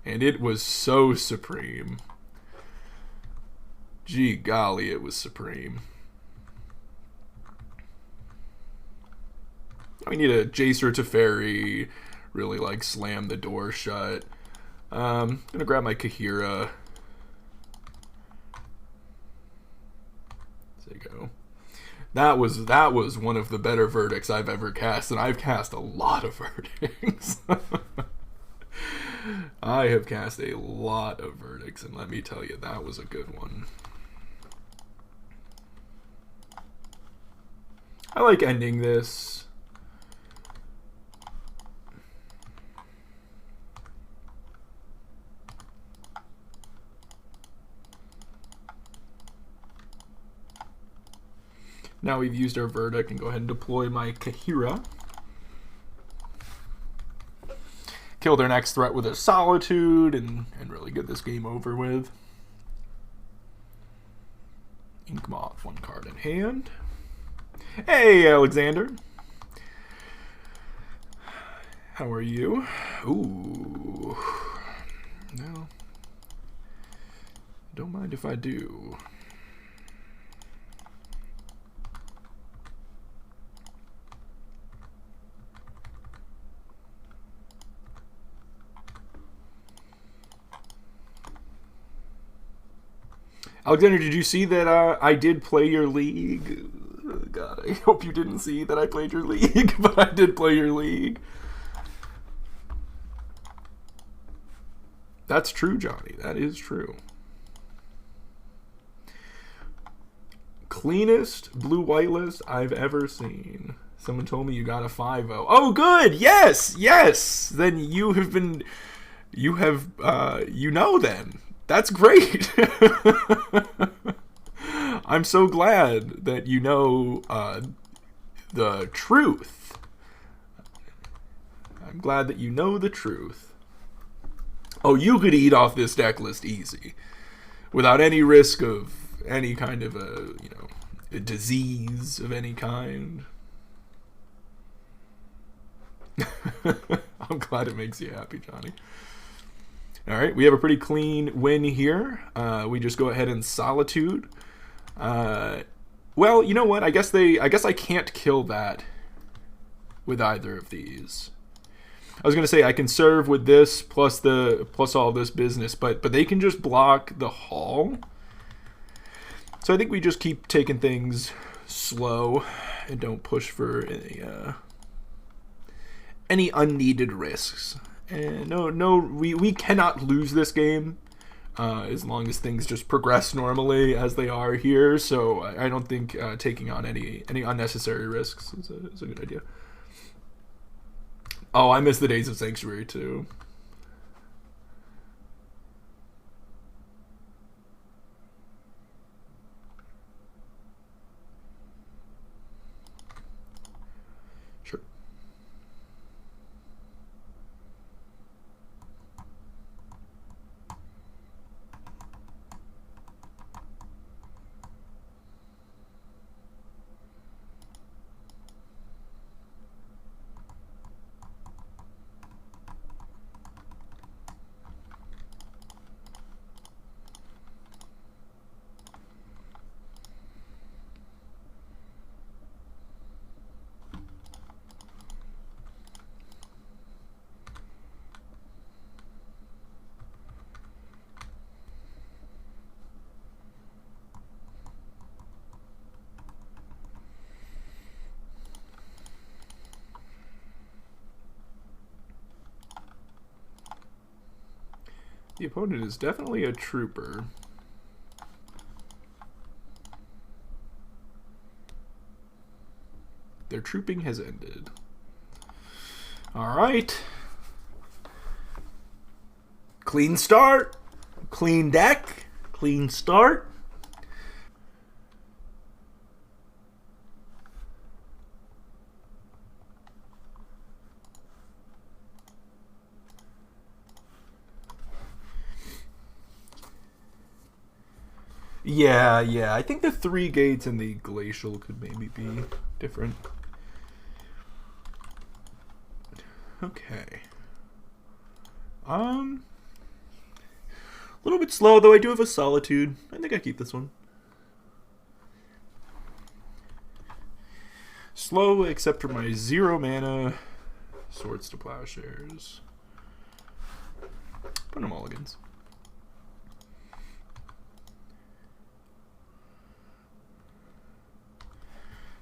And it was so supreme. Gee golly, it was supreme. We need a Jacer Teferi, really like slam the door shut. I'm gonna grab my Kahira. There you go. That was one of the better verdicts I've ever cast, and I've cast a lot of verdicts. I have cast a lot of verdicts, and let me tell you, that was a good one. I like ending this. Now we've used our Verdict, and go ahead and deploy my Kahira. Kill their next threat with a Solitude, and really get this game over with. Inkmoth, 1 card in hand. Hey, Alexander. How are you? Ooh. No. Don't mind if I do. Alexander, did you see that I did play your league? God, I hope you didn't see that I played your league, but I did play your league. That's true, Johnny. That is true. Cleanest blue-white list I've ever seen. Someone told me you got a 5-0. Oh, good! Yes! Yes! Then you have been... You have... you know then. That's great. I'm so glad that you know the truth. I'm glad that you know the truth. Oh, you could eat off this deck list easy, without any risk of any kind of a disease of any kind. I'm glad it makes you happy, Johnny. All right, we have a pretty clean win here. We just go ahead and Solitude. Well, you know what? I guess I can't kill that with either of these. I was gonna say I can serve with this plus all this business, but they can just block the Hall. So I think we just keep taking things slow and don't push for any unneeded risks. And we cannot lose this game as long as things just progress normally as they are here. So I don't think taking on any unnecessary risks is a good idea. Oh, I miss the days of Sanctuary too. The opponent is definitely a trooper. Their trooping has ended. All right. Clean start. Clean deck. Clean start. Yeah. I think the 3 gates and the glacial could maybe be different. Okay. A little bit slow, though I do have a solitude. I think I keep this one. Slow, except for my 0 mana Swords to Plowshares. Put them mulligans.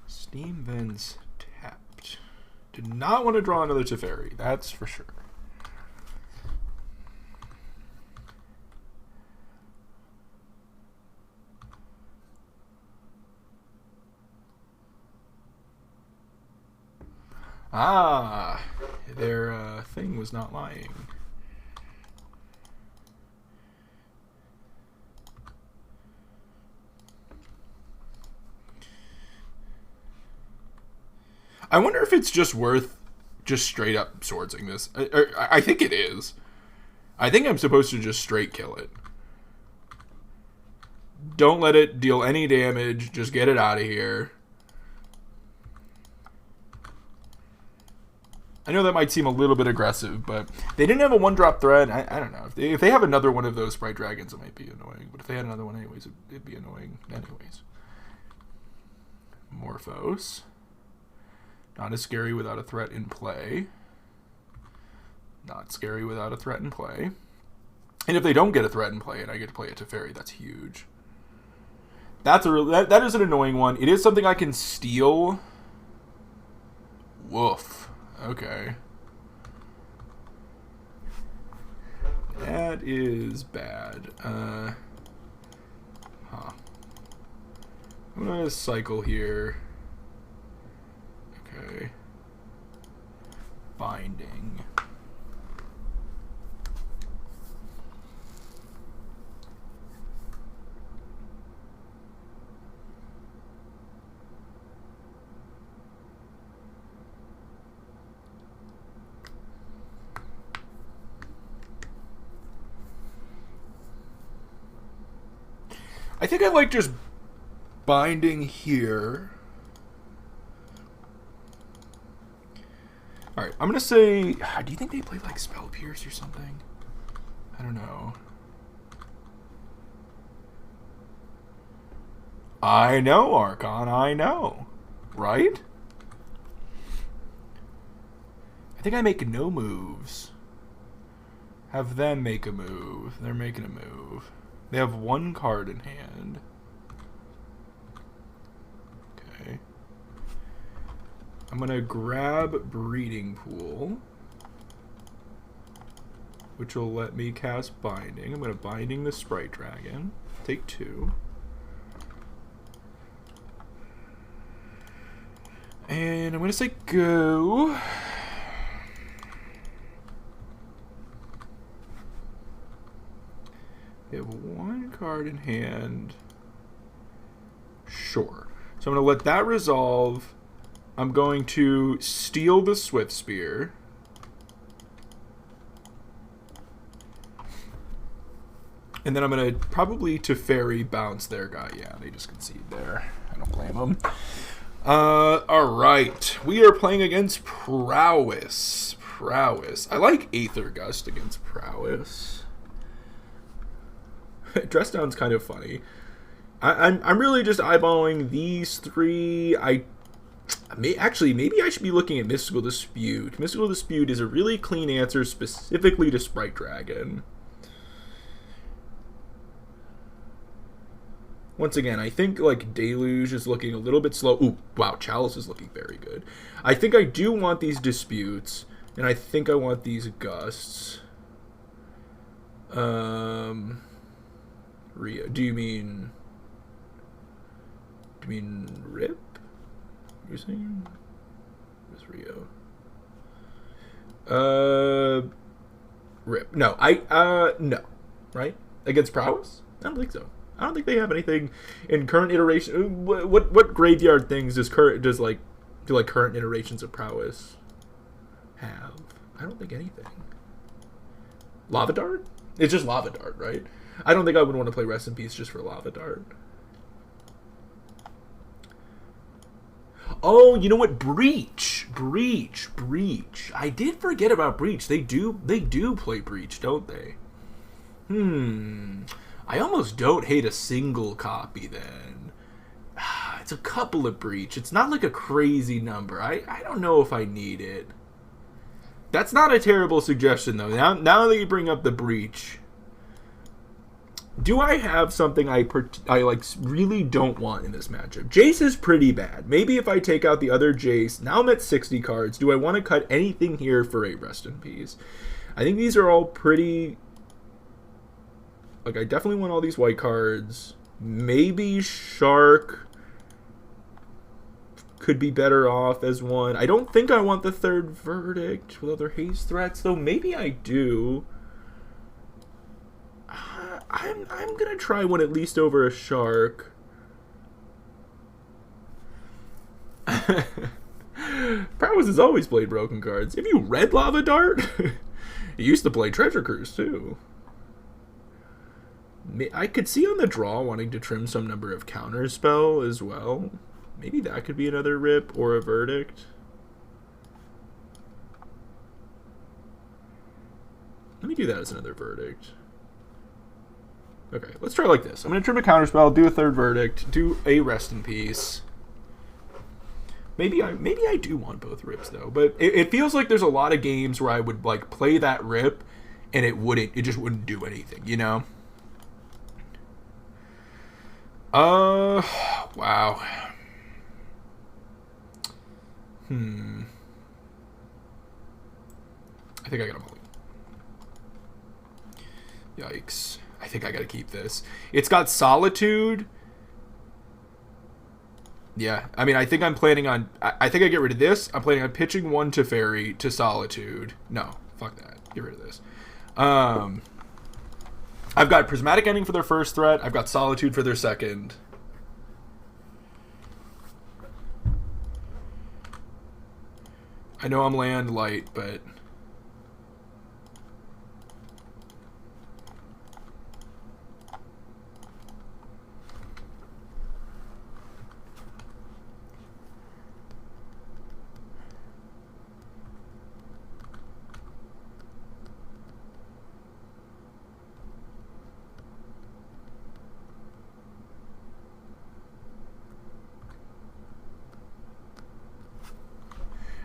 Steam Vents tapped. Did not want to draw another Teferi, that's for sure. Ah, their thing was not lying. I wonder if it's just worth just straight up swordsing this. I think it is. I think I'm supposed to just straight kill it. Don't let it deal any damage. Just get it out of here. I know that might seem a little bit aggressive, but they didn't have a 1-drop threat. I don't know. If they have another one of those Sprite Dragons, it might be annoying. But if they had another one anyways, it'd be annoying anyways. Morphos. Not as scary without a threat in play. Not scary without a threat in play. And if they don't get a threat in play and I get to play a Teferi, that's huge. That is an annoying one. It is something I can steal. Woof. Okay. That is bad. I'm gonna cycle here. Okay. Binding. I think I like just binding here. Alright, I'm gonna say... Do you think they play like Spell Pierce or something? I don't know. I know, Archon, I know. Right? I think I make no moves. Have them make a move. They're making a move. They have 1 card in hand. Okay. I'm going to grab Breeding Pool, which will let me cast Binding. I'm going to Binding the Sprite Dragon. Take 2. And I'm going to say go. We have 1 card in hand. Sure. So I'm going to let that resolve. I'm going to steal the Swift Spear. And then I'm going to probably Teferi bounce their guy. Yeah, they just concede there. I don't blame them. Alright. We are playing against Prowess. I like Aether Gust against Prowess. Dress Down's kind of funny. I'm really just eyeballing these 3. Actually, maybe I should be looking at Mystical Dispute. Mystical Dispute is a really clean answer specifically to Sprite Dragon. Once again, I think like Deluge is looking a little bit slow. Ooh, wow, Chalice is looking very good. I think I do want these Disputes, and I think I want these Gusts. Rio. Do you mean Rip? You're saying? Where's Rio? Rip. No, no. Right? Against Prowess? I don't think so. I don't think they have anything in current iteration. What graveyard things do current iterations of Prowess have? I don't think anything. Lava Dart? It's just Lava Dart, right? I don't think I would want to play Rest in Peace just for Lava Dart. Oh, you know what? Breach. I did forget about Breach. They do play Breach, don't they? I almost don't hate a single copy then. It's a couple of Breach. It's not like a crazy number. I don't know if I need it. That's not a terrible suggestion though. Now that you bring up the Breach, do I have something I like really don't want in this matchup? Jace is pretty bad. Maybe if I take out the other Jace, now I'm at 60 cards. Do I want to cut anything here for a Rest in Peace? I think these are all pretty... Like, I definitely want all these white cards. Maybe Shark could be better off as one. I don't think I want the third Verdict with other haste threats, though. Maybe I do. I'm gonna try one at least over a Shark. Prowess has always played broken cards. Have you read Lava Dart? He used to play Treasure Cruise, too. I could see on the draw wanting to trim some number of counterspell as well. Maybe that could be another Rip or a Verdict. Let me do that as another Verdict. Okay, let's try like this. I'm going to trim a counterspell, do a third Verdict, do a Rest in Peace. Maybe I do want both Rips though, but it feels like there's a lot of games where I would like play that Rip and it just wouldn't do anything, you know? Wow. I think I got a mulligan. Yikes. I think I gotta keep this. It's got Solitude. Yeah, I mean, I think I'm planning on... I think I get rid of this. I'm planning on pitching one to Fairy to Solitude. No, fuck that. Get rid of this. I've got Prismatic Ending for their first threat. I've got Solitude for their second. I know I'm land light, but...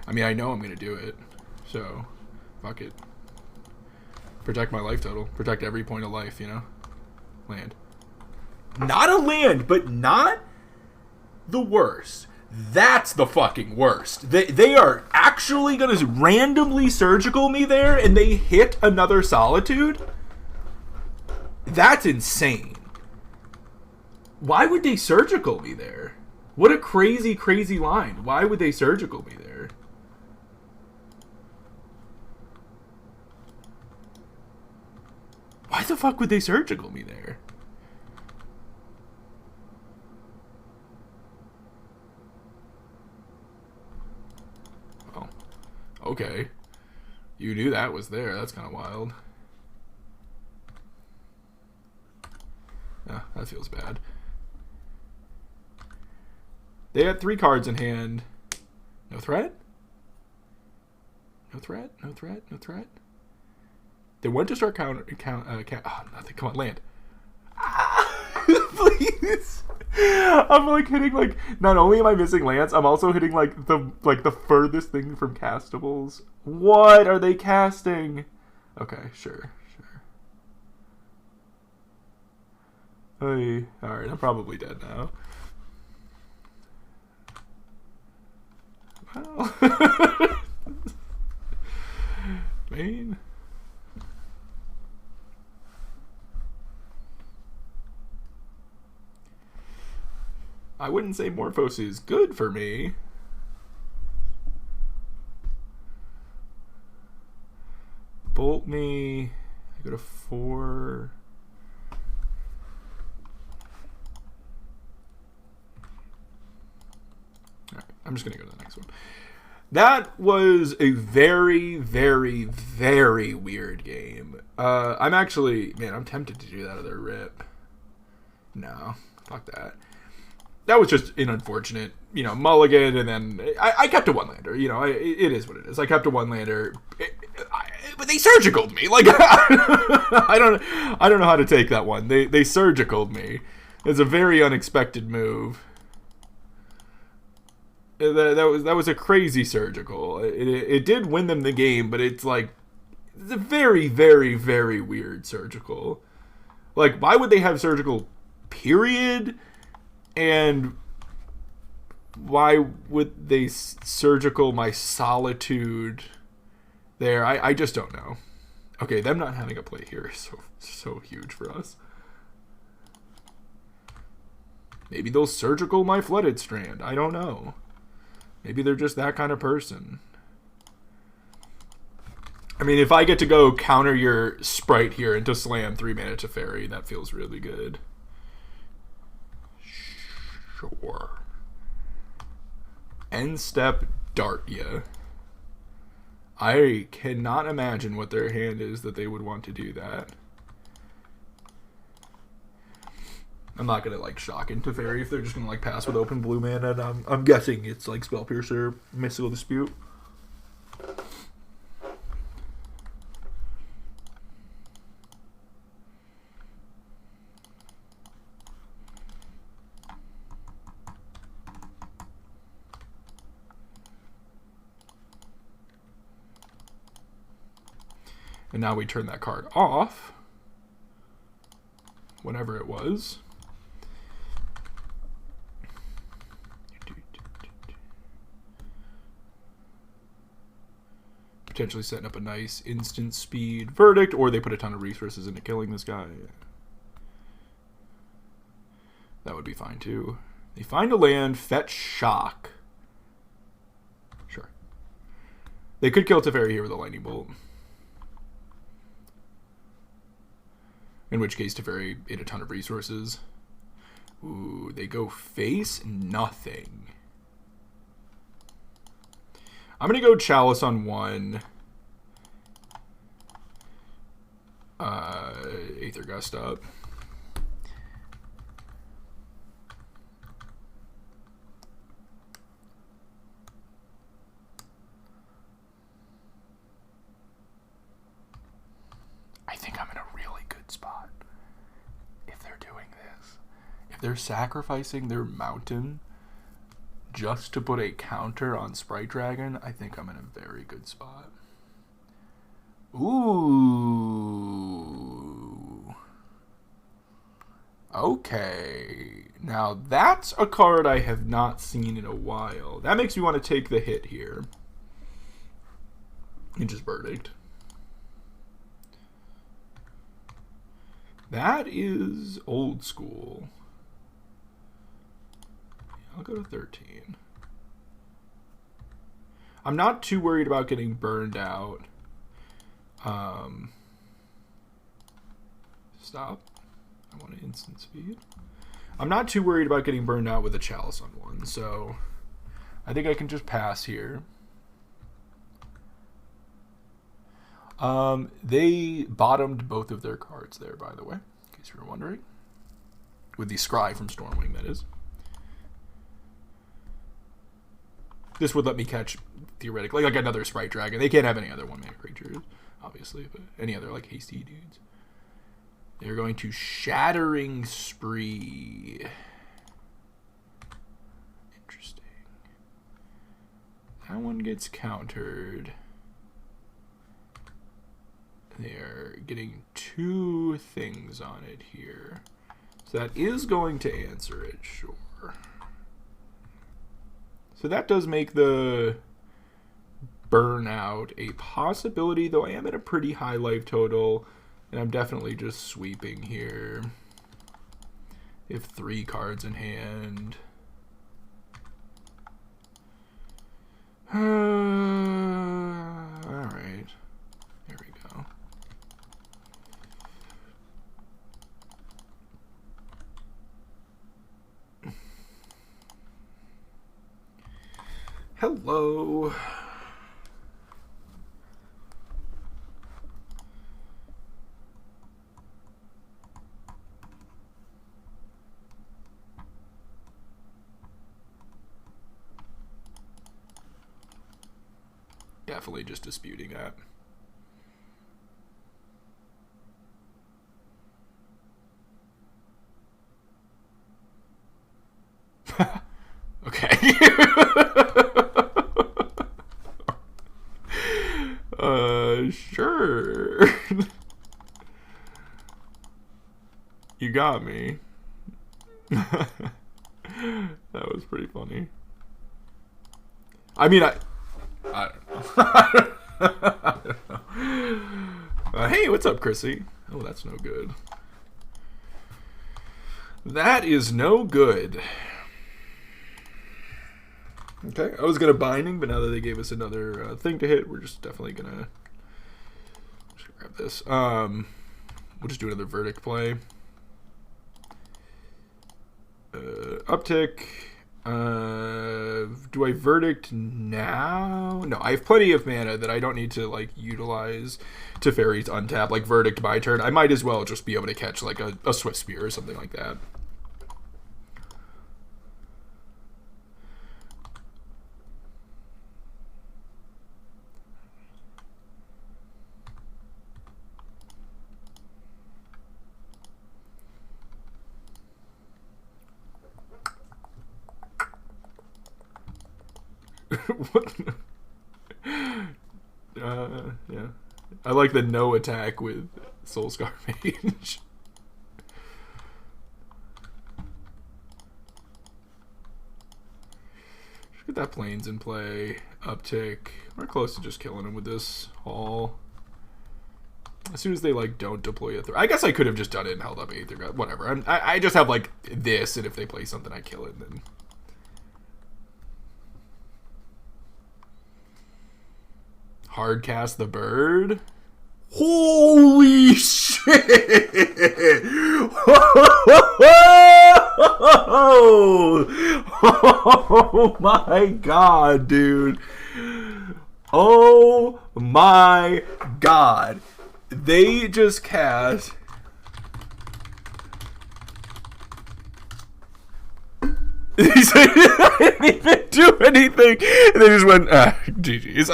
I mean, I know I'm going to do it, so fuck it. Protect my life total. Protect every point of life, you know? Land. Not a land, but not the worst. That's the fucking worst. They are actually going to randomly surgical me there and they hit another Solitude? That's insane. Why would they surgical me there? What a crazy, crazy line. Why would they surgical me there? Why the fuck would they surgical me there? Oh. Okay. You knew that was there. That's kind of wild. Ah, that feels bad. They had 3 cards in hand. No threat? No threat? No threat? No threat? They went to start nothing. Come on, land. Please. I'm like hitting like. Not only am I missing lands, I'm also hitting like the furthest thing from castables. What are they casting? Okay, sure. Hey, all right, I'm probably dead now. Well, I wouldn't say Morphos is good for me. Bolt me. I go to 4. Alright, I'm just going to go to the next one. That was a very, very, very weird game. I'm actually... Man, I'm tempted to do that other rip. No, fuck that. That was just an unfortunate, mulligan, and then I kept a one-lander. It is what it is. I kept a one-lander, but they surgicaled me. Like, I don't know how to take that one. They surgicaled me. It's a very unexpected move. That was a crazy surgical. It did win them the game, but it's a very, very, very weird surgical. Like, why would they have surgical, period? And why would they surgical my solitude there? I just don't know. Okay, them not having a play here is so huge for us. Maybe they'll surgical my flooded strand. I don't know. Maybe they're just that kind of person. I mean, if I get to go counter your Sprite here into slam 3 mana to Fairy, that feels really good. Sure. End step Dartia. I cannot imagine what their hand is that they would want to do that. I'm not gonna shock into Fairy if they're just gonna pass with open blue mana. And I'm guessing it's Spell Piercer, Mystical Dispute. And now we turn that card off. Whatever it was. Potentially setting up a nice instant speed verdict, or they put a ton of resources into killing this guy. That would be fine too. They find a land, fetch shock. Sure. They could kill Teferi here with a lightning bolt. In which case, Teferi ate a ton of resources. Ooh, they go face nothing. I'm going to go Chalice on 1. Aether Gust up. I think I'm in a really good spot if they're doing this. If they're sacrificing their mountain just to put a counter on Sprite Dragon, I think I'm in a very good spot. Ooh. Okay. Now that's a card I have not seen in a while. That makes me want to take the hit here. And just verdict. That is old school. I'll go to 13. I'm not too worried about getting burned out. Stop. I want an instant speed. I'm not too worried about getting burned out with a Chalice on 1, so I think I can just pass here. They bottomed both of their cards there, by the way, in case you were wondering. With the Scry from Stormwing, that is. This would let me catch, theoretically, like another Sprite Dragon. They can't have any other 1-mana creatures, obviously, but any other, hasty dudes. They're going to Shattering Spree. Interesting. That one gets countered. They're getting 2 things on it here. So that is going to answer it, sure. So that does make the burnout a possibility, though I am at a pretty high life total, and I'm definitely just sweeping here. If 3 cards in hand. Alright. Here we go. Hello. Definitely just disputing that. Okay. Sure. You got me. That was pretty funny. I mean, I don't know. I don't know. Hey, what's up, Chrissy? Oh, that's no good. That is no good. Okay, I was gonna binding, but now that they gave us another thing to hit, we're just definitely gonna grab this. We'll just do another verdict play. Uptick. Do I verdict now? No, I have plenty of mana that I don't need to like utilize to fairies untap. Like verdict by turn, I might as well just be able to catch like a swift spear or something like that. What? Yeah. I like the no attack with Soulscar Mage. Just get that planes in play. Uptick. We're close to just killing him with this haul. As soon as they like don't deploy a I guess I could have just done it and held up Aether God. Whatever. I just have like this, and if they play something, I kill it. And then hard cast the bird. Holy shit! Oh my god, dude. Oh my god. They just cast he said I didn't even do anything. And they just went, GG's.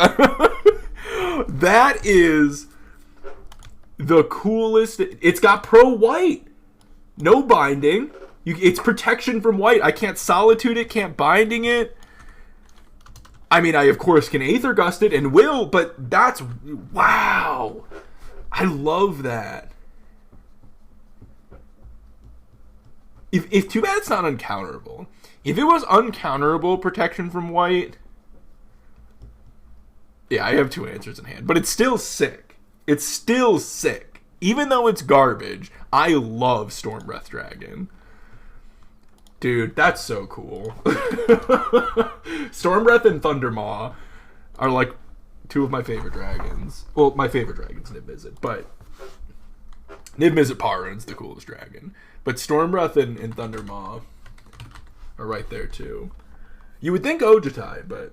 That is the coolest. It's got pro white. No binding. It's protection from white. I can't solitude it, can't binding it. I mean, I of course can Aether Gust it and will, but that's wow. I love that. If too bad it's not uncounterable. If it was uncounterable protection from white, yeah, I have two answers in hand. But it's still sick. It's still sick. Even though it's garbage, I love Storm Breath Dragon. Dude, that's so cool. Storm Breath and Thundermaw are like two of my favorite dragons. Well, my favorite dragon's Niv-Mizzet, but Niv-Mizzet Parun's the coolest dragon. But Storm Breath and Thundermaw are right there too. You would think Ojutai, but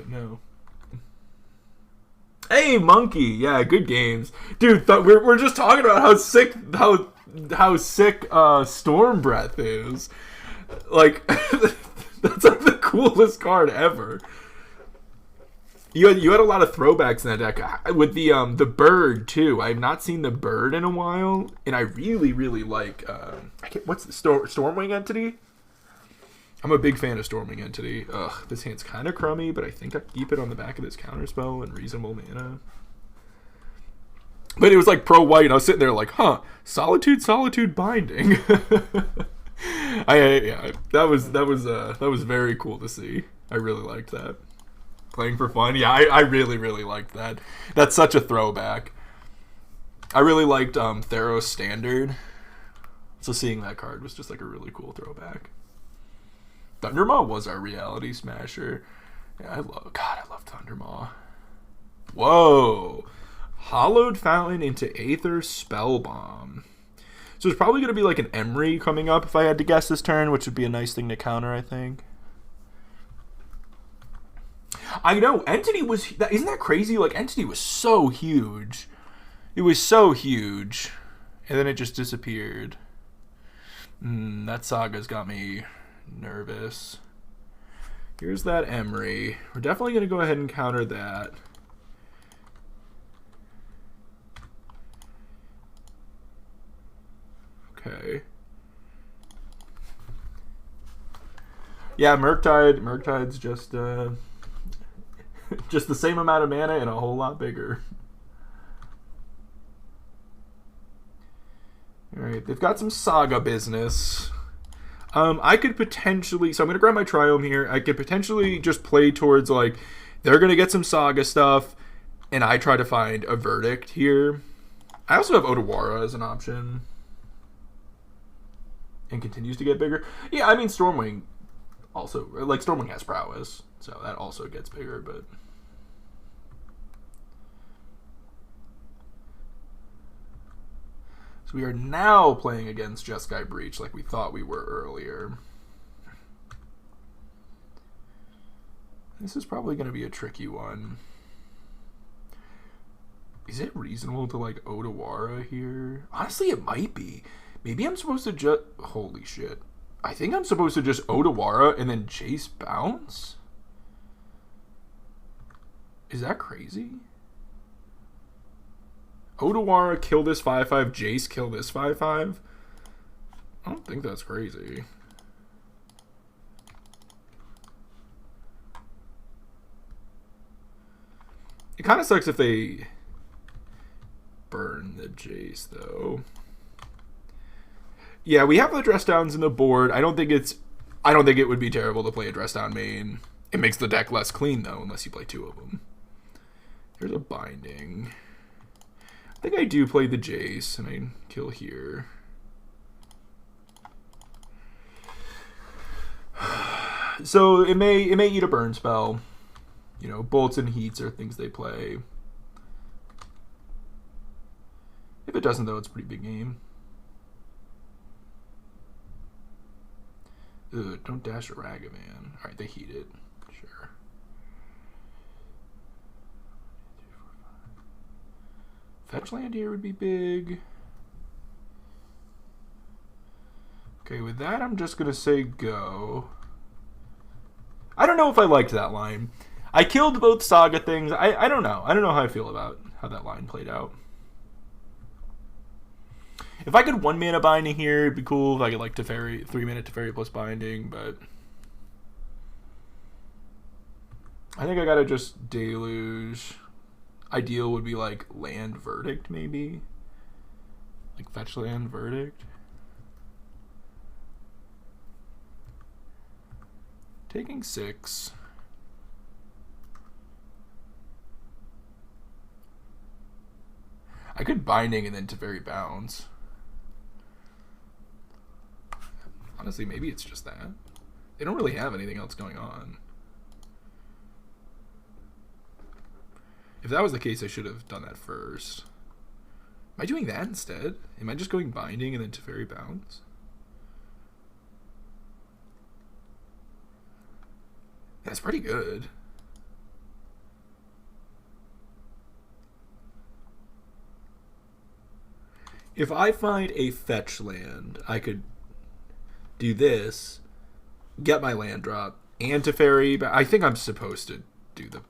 no. Hey, Monkey. Yeah, good games. Dude, we're just talking about how sick Storm Breath is. Like, that's like the coolest card ever. You had a lot of throwbacks in that deck with the bird too. I have not seen the bird in a while, and I really like what's the Stormwing Entity? I'm a big fan of Stormwing Entity. Ugh, this hand's kind of crummy, but I think I keep it on the back of this counterspell and reasonable mana. But it was like pro white, and I was sitting there like, huh, Solitude Binding. That was very cool to see. I really liked that. Playing for fun, yeah, I really liked that. That's such a throwback. I really liked Theros Standard, so seeing that card was just like a really cool throwback. Thundermaw was our Reality Smasher. Yeah, I love Thundermaw. Whoa. Hollowed Fountain into Aether Spellbomb. So there's probably going to be like an Emery coming up if I had to guess this turn, which would be a nice thing to counter, I think. I know, Entity was... Isn't that crazy? Like, Entity was so huge. It was so huge. And then it just disappeared. That Saga's got me nervous. Here's that Emery. We're definitely going to go ahead and counter that. Okay. Yeah, Murktide's just just the same amount of mana and a whole lot bigger. Alright, they've got some Saga business. I could potentially... So I'm going to grab my Triome here. I could potentially just play towards, like, they're going to get some Saga stuff, and I try to find a Verdict here. I also have Otawara as an option. And continues to get bigger. Yeah, I mean, Stormwing also... Like, Stormwing has prowess, so that also gets bigger, but... So we are now playing against Jeskai Breach like we thought we were earlier. This is probably going to be a tricky one. Is it reasonable to like Otawara here? Honestly, it might be. Maybe I'm supposed to just... Holy shit. I think I'm supposed to just Otawara and then Jace bounce? Is that crazy? Otawara, kill this 5/5, Jace, kill this 5/5? I don't think that's crazy. It kind of sucks if they burn the Jace, though. Yeah, we have the dress downs in the board. I don't think it would be terrible to play a dress down main. It makes the deck less clean, though, unless you play two of them. Here's a binding. I think I do play the Jace, and I kill here. So it may eat a burn spell. You know, bolts and heats are things they play. If it doesn't, though, it's a pretty big game. Ugh, don't dash a Ragavan. Alright, they heat it. Sure. Fetch land here would be big. Okay, with that, I'm just going to say go. I don't know if I liked that line. I killed both Saga things. I don't know. I don't know how I feel about how that line played out. If I could 1 mana binding here, it'd be cool. If I could like Teferi, 3 mana Teferi plus binding, but I think I gotta just deluge. Ideal would be like land Verdict, maybe. Like fetch land Verdict. Taking 6. I could binding and then Teferi bounce. Honestly, maybe it's just that. They don't really have anything else going on. If that was the case, I should have done that first. Am I doing that instead? Am I just going binding and then Teferi bounce? That's pretty good. If I find a fetch land, I could do this, get my land drop, and Teferi, but I think I'm supposed to do the...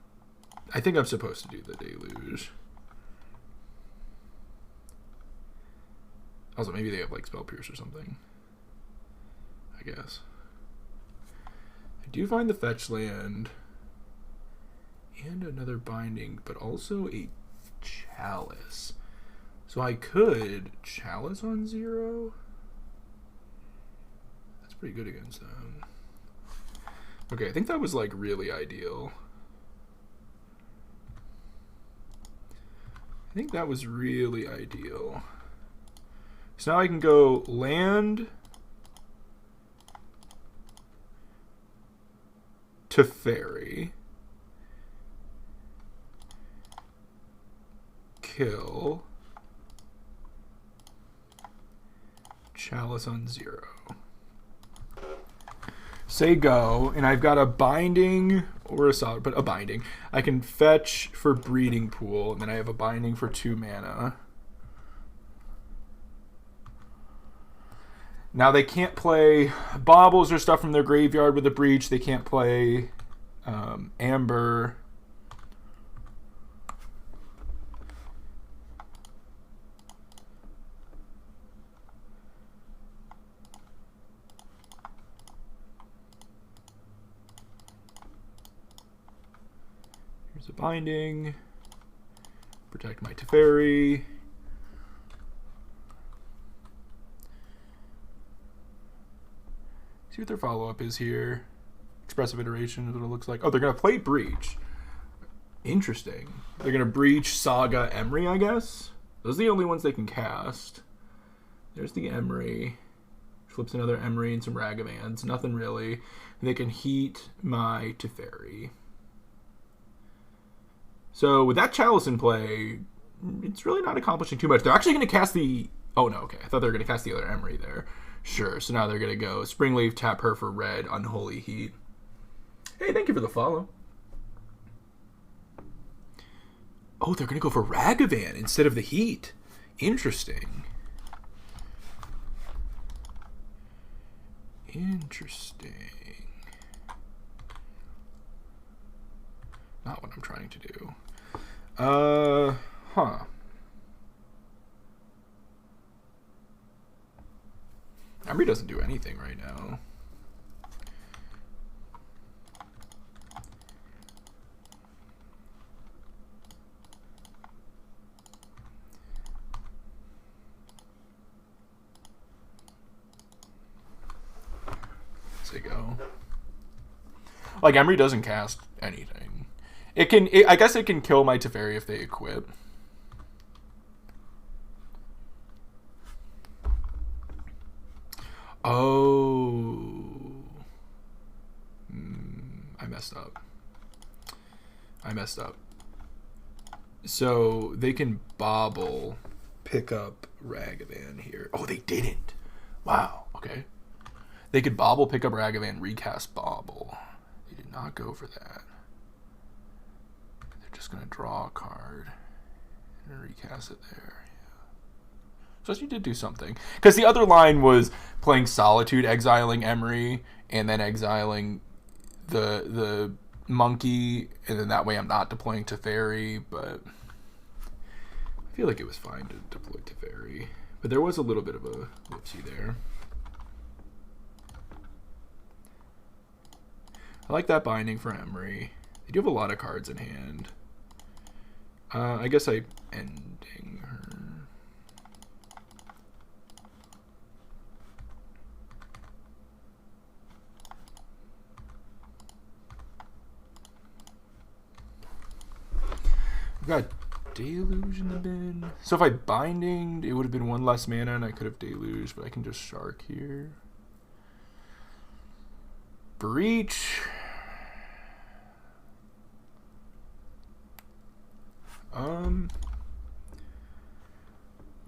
deluge. Also, maybe they have like Spell Pierce or something. I guess. I do find the fetch land and another binding, but also a chalice. So I could chalice on 0. That's pretty good against them. Okay, I think that was like really ideal. I think that was really ideal. So now I can go land Teferi. kill Chalice on 0. Say go, and I've got a binding or a solid, but a binding. I can fetch for Breeding Pool, and then I have a binding for 2 mana. Now they can't play baubles or stuff from their graveyard with a breach. They can't play Amber. Here's a binding. Protect my Teferi. See what their follow-up is here. Expressive Iteration is what it looks like. Oh, they're going to play Breach. Interesting. They're going to Breach, Saga, Emery, I guess. Those are the only ones they can cast. There's the Emery. Flips another Emery and some Ragavans. Nothing really. They can heat my Teferi. So with that Chalice in play, it's really not accomplishing too much. They're actually going to cast the... Oh, no, okay. I thought they were going to cast the other Emery there. Sure, so now they're going to go Springleaf, tap her for red, Unholy Heat. Hey, thank you for the follow. Oh, they're going to go for Ragavan instead of the Heat. Interesting. Interesting. Not what I'm trying to do. Huh. Emery doesn't do anything right now. Let's say go. Like, Emery doesn't cast anything. I guess it can kill my Teferi if they equip. Oh. I messed up. So they can bobble, pick up Ragavan here. Oh, they didn't. Wow. Okay. They could bobble, pick up Ragavan, recast bobble. They did not go for that. They're just going to draw a card and recast it there. So you did do something. Because the other line was playing Solitude, exiling Emery, and then exiling the monkey, and then that way I'm not deploying Teferi, but I feel like it was fine to deploy Teferi. But there was a little bit of a whoopsie there. I like that binding for Emery. They do have a lot of cards in hand. I guess I ending her. I've got Deluge in the bin. So if I binding, it would have been 1 less mana and I could have Deluge, but I can just Shark here. Breach.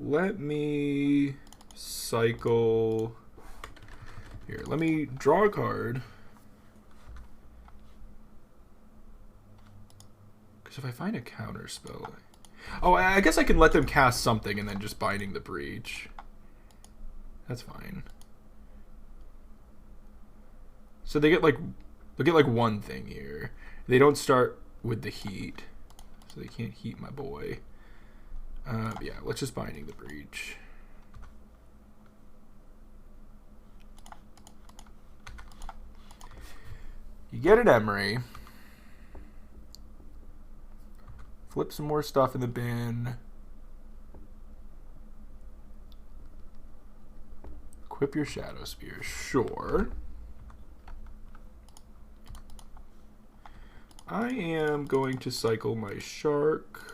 Let me cycle here. Let me draw a card. Because if I find a counter spell... Oh, I guess I can let them cast something and then just binding the breach. That's fine. So they get like one thing here. They don't start with the heat. So they can't heat my boy. Yeah, let's just binding the breach. You get an Emery. Flip some more stuff in the bin. Equip your Shadow Spear. Sure. I am going to cycle my Shark.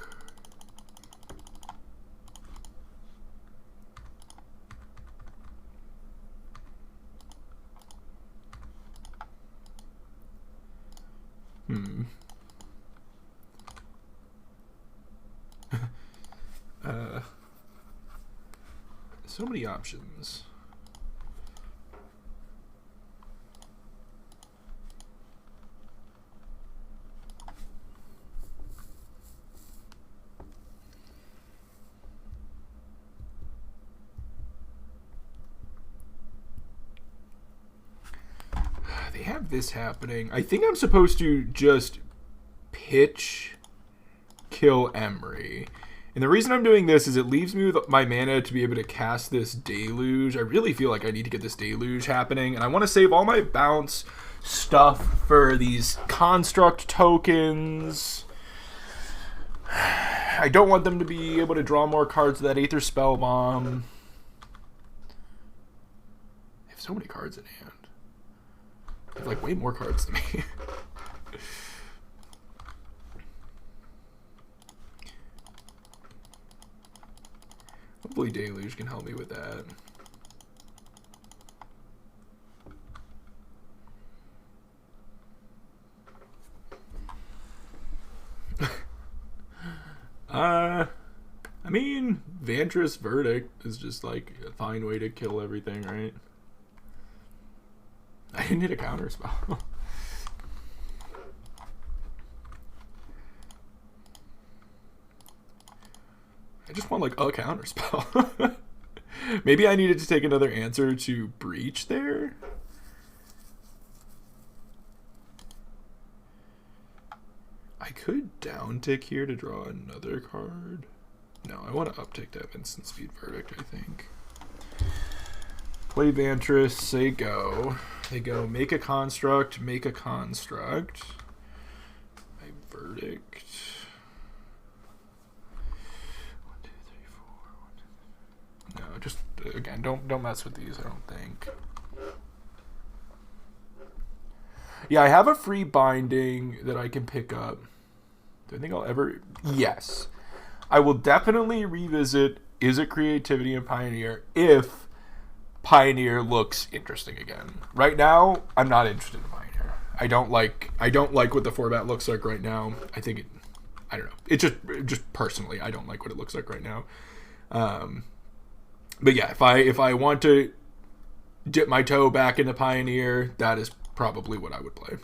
So many options. They have this happening. I think I'm supposed to just pitch, kill Emery. And the reason I'm doing this is it leaves me with my mana to be able to cast this Deluge. I really feel like I need to get this Deluge happening. And I want to save all my bounce stuff for these construct tokens. I don't want them to be able to draw more cards with that Aether Spellbomb. I have so many cards in hand. I have like way more cards than me. Hopefully Deluge can help me with that. I mean, Vantress Verdict is just like a fine way to kill everything, right? I didn't hit a counter spell. I just want like a counter spell. Maybe I needed to take another answer to Breach there. I could down tick here to draw another card. No, I want to uptick to have instant speed Verdict, I think. Play Vantress, say go. They go make a construct, make a construct. My Verdict. 1, 2, 3, 4. 1, 2, 3. No, just again, don't mess with these, I don't think. Yeah, I have a free binding that I can pick up. Do I think I'll ever... Yes. I will definitely revisit Is It Creativity in Pioneer if Pioneer looks interesting again. Right now, I'm not interested in Pioneer. I don't like what the format looks like right now. I think I don't know. It's just personally, I don't like what it looks like right now. But yeah, if I want to dip my toe back into Pioneer, that is probably what I would play.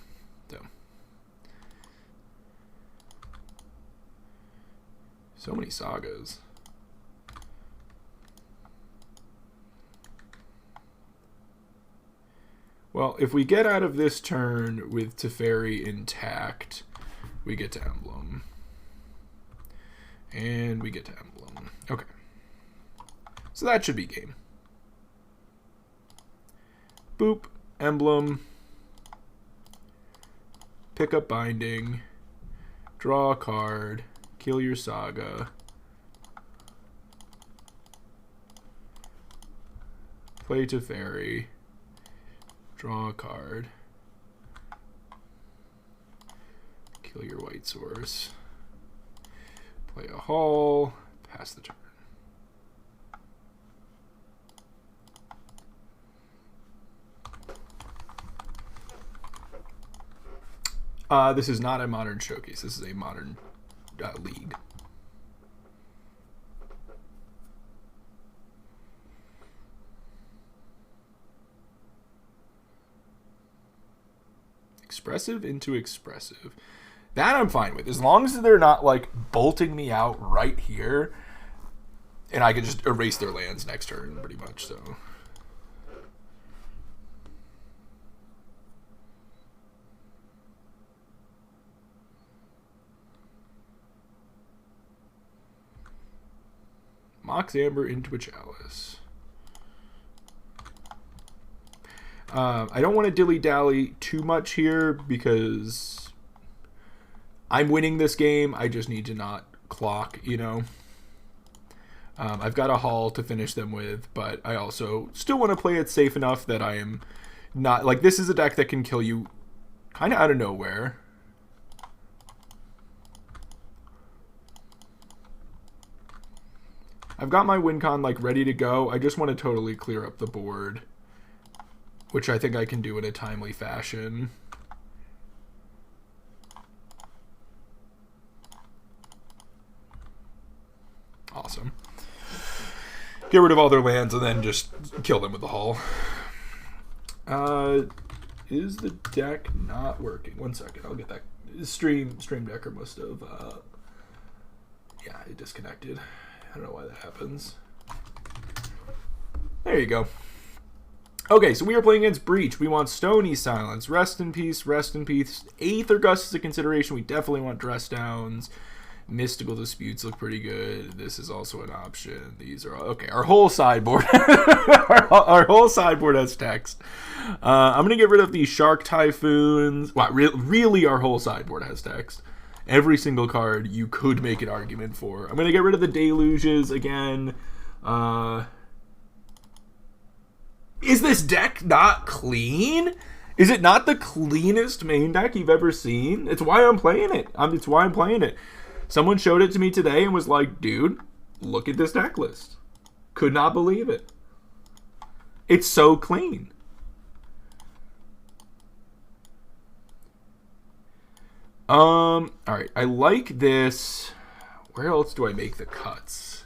So many sagas. Well, if we get out of this turn with Teferi intact, we get to Emblem. And we get to Emblem. Okay. So that should be game. Boop. Emblem. Pick up Binding. Draw a card. Kill your Saga. Play Teferi. Draw a card. Kill your White Source. Play a Hall. Pass the turn. This is not a Modern Showcase. This is a Modern League. Expressive into expressive. That I'm fine with. As long as they're not like bolting me out right here and I can just erase their lands next turn pretty much, so. Mox Amber into a Chalice. I don't want to dilly-dally too much here because I'm winning this game. I just need to not clock, you know. I've got a Hall to finish them with, but I also still want to play it safe enough that I am not... Like, this is a deck that can kill you kind of out of nowhere. I've got my win con like ready to go. I just want to totally clear up the board, which I think I can do in a timely fashion. Awesome. Get rid of all their lands and then just kill them with the hull. Is the deck not working? 1 second, I'll get that. Stream Decker must have, yeah, it disconnected. I don't know why that happens. There you go. Okay, so we are playing against Breach. We want Stony Silence. Rest in peace, rest in peace. Aether Gust is a consideration. We definitely want Dress Downs. Mystical Disputes look pretty good. This is also an option. These are okay. Our whole sideboard, our whole sideboard has text. I'm gonna get rid of the Shark Typhoons. Well, really, our whole sideboard has text. Every single card you could make an argument for. I'm gonna get rid of the Deluges again. Is this deck not clean? Is it not the cleanest main deck you've ever seen? It's why I'm playing it. It's why I'm playing it. Someone showed it to me today and was like, dude, look at this deck list. Could not believe it. It's so clean. Alright, I like this. Where else do I make the cuts?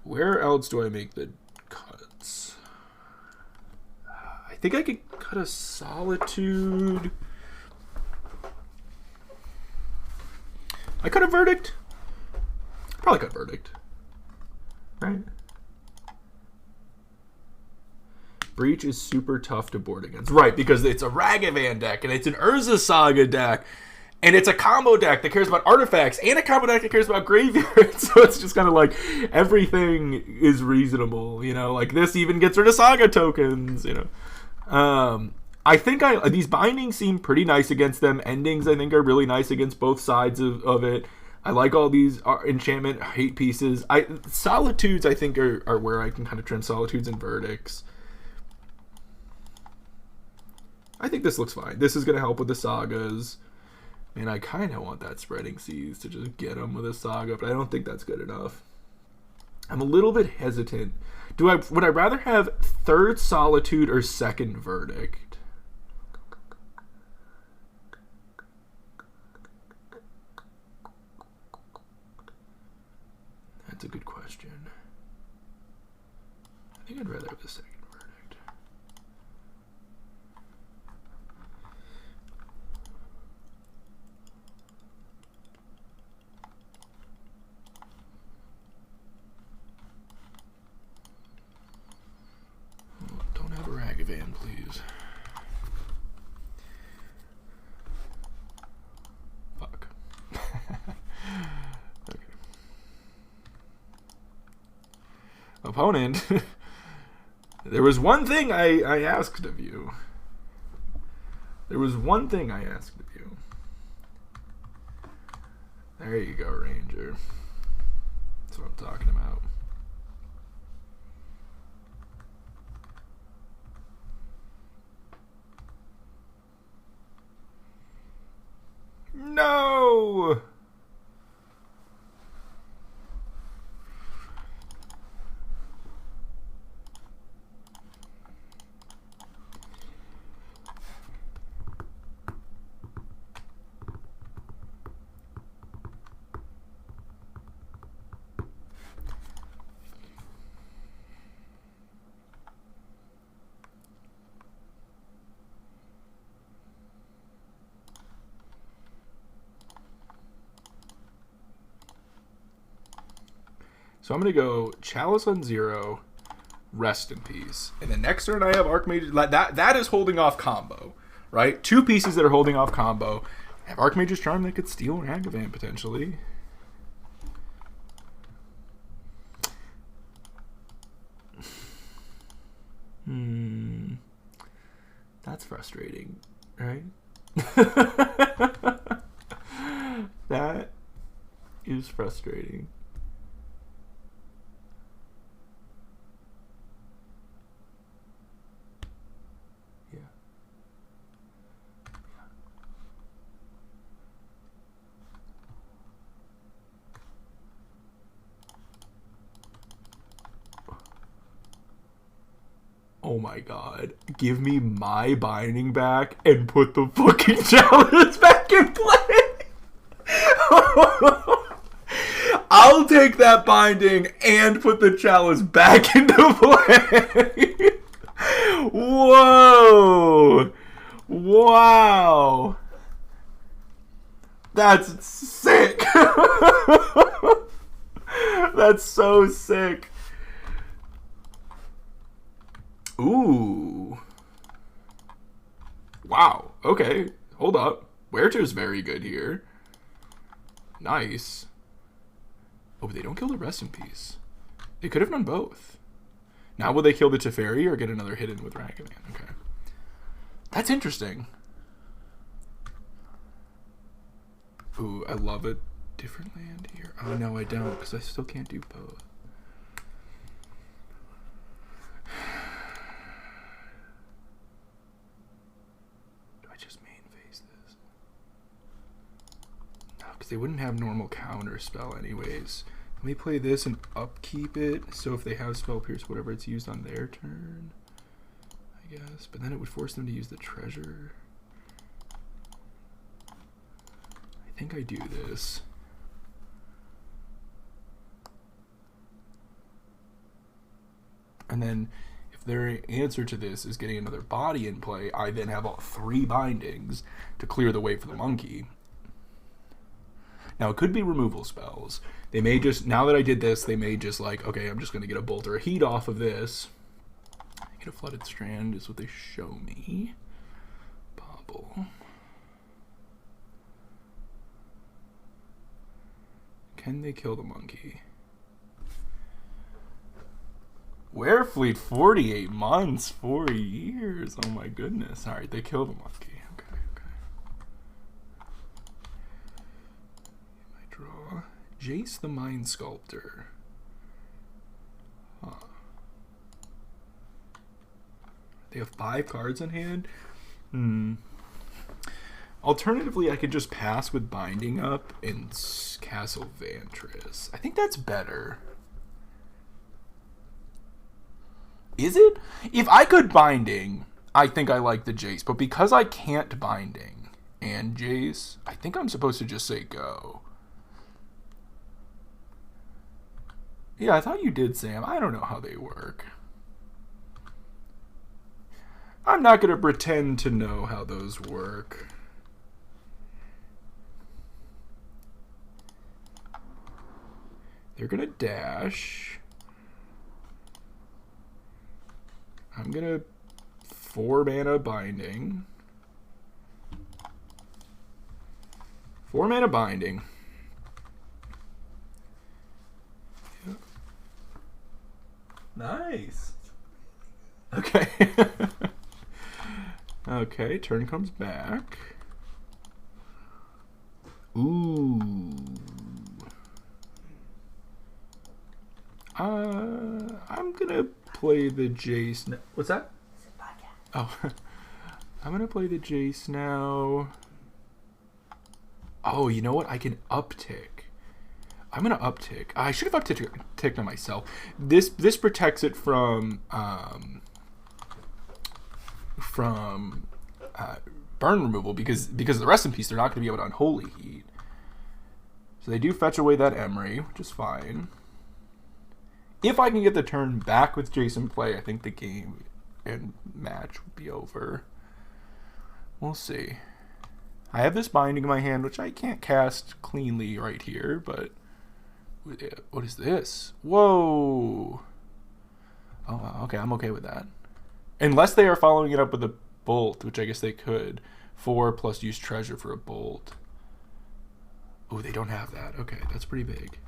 Where else do I make the cuts? I think I could cut a Solitude. I cut a Verdict. Probably cut Verdict. Right? Breach is super tough to board against. Right, because it's a Ragavan deck, and it's an Urza Saga deck, and it's a combo deck that cares about artifacts, and a combo deck that cares about graveyards. So it's just kind of like, everything is reasonable, you know? Like, this even gets rid of Saga tokens, you know? I think these bindings seem pretty nice against them. Endings, I think, are really nice against both sides of it. I like all these enchantment hate pieces. Solitudes, I think, are where I can kind of trim Solitudes and Verdicts. I think this looks fine. This is going to help with the Sagas. And I kind of want that Spreading Seas to just get them with a Saga, but I don't think that's good enough. I'm a little bit hesitant. Would I rather have third Solitude or second Verdict? That's a good question. I think I'd rather have the second Verdict. Oh, don't have a Ragavan, please. Fuck. Opponent, there was one thing I asked of you. There was one thing I asked of you. There you go, Ranger. That's what I'm talking about. No! So I'm going to go Chalice on 0, Rest in Peace. And the next turn I have Archmage. That is holding off combo, right? Two pieces that are holding off combo. I have Archmage's Charm that could steal Ragavan potentially. That's frustrating, right? That is frustrating. Oh my god. Give me my binding back and put the fucking chalice back in play. I'll take that binding and put the chalice back into play. Whoa. Wow. That's sick. That's so sick. Ooh. Wow. Okay. Hold up. Werther's very good here. Nice. Oh, but they don't kill the Rest in Peace. They could have done both. Now will they kill the Teferi or get another hit in with Ragavan? Okay. That's interesting. Ooh, I love a different land here. Oh, no, I don't, because I still can't do both. Do I just main phase this? No, because they wouldn't have normal counter spell anyways. Let me play this and upkeep it, so if they have Spell Pierce, whatever, it's used on their turn, I guess. But then it would force them to use the treasure. I think I do this. And then if their answer to this is getting another body in play, I then have all 3 bindings to clear the way for the monkey. Now, it could be removal spells. They may just, now that I did this, they may just like, okay, I'm just going to get a Bolt or a Heat off of this. Get a Flooded Strand is what they show me. Bobble. Can they kill the monkey? Werefleet, 48 months, 4 years. Oh my goodness. Alright, they kill the monkey. Okay, okay. I draw Jace the Mind Sculptor. Huh. They have 5 cards in hand? Alternatively, I could just pass with Binding up and Castle Vantress. I think that's better. Is it? If I could Binding, I think I like the Jace. But because I can't Binding and Jace, I think I'm supposed to just say go. Yeah, I thought you did, Sam. I don't know how they work. I'm not going to pretend to know how those work. They're going to dash. I'm going to 4 mana Binding. 4 mana Binding. Yeah. Nice. Okay. Okay, turn comes back. Ooh. I'm gonna play the Jace now. What's that? Oh. I'm gonna play the Jace now. Oh, you know what? I can uptick. I'm gonna uptick. I should have upticked on myself. This protects it from burn removal because of the Rest in Peace. They're not gonna be able to Unholy Heat. So they do fetch away that Emery, which is fine. If I can get the turn back with Jason play, I think the game and match would be over. We'll see. I have this Binding in my hand, which I can't cast cleanly right here, but what is this? Whoa. Oh, okay, I'm okay with that. Unless they are following it up with a Bolt, which I guess they could. 4 plus use Treasure for a Bolt. Oh, they don't have that. Okay, that's pretty big.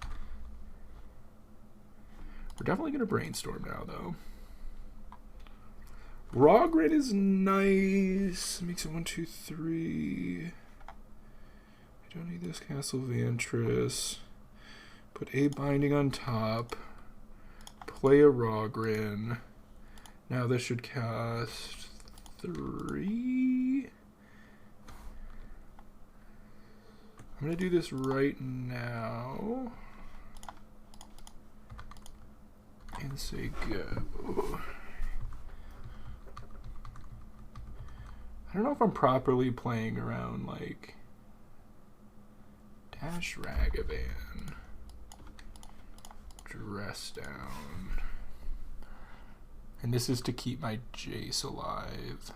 We're definitely going to Brainstorm now, though. Rogred is nice. Makes it 1, 2, 3. I don't need this Castle Vantress. Put a Binding on top. Play a Rogren. Now this should cast 3. I'm going to do this right now. And say go. I don't know if I'm properly playing around like Dash Ragavan. Stress down. And this is to keep my Jace alive.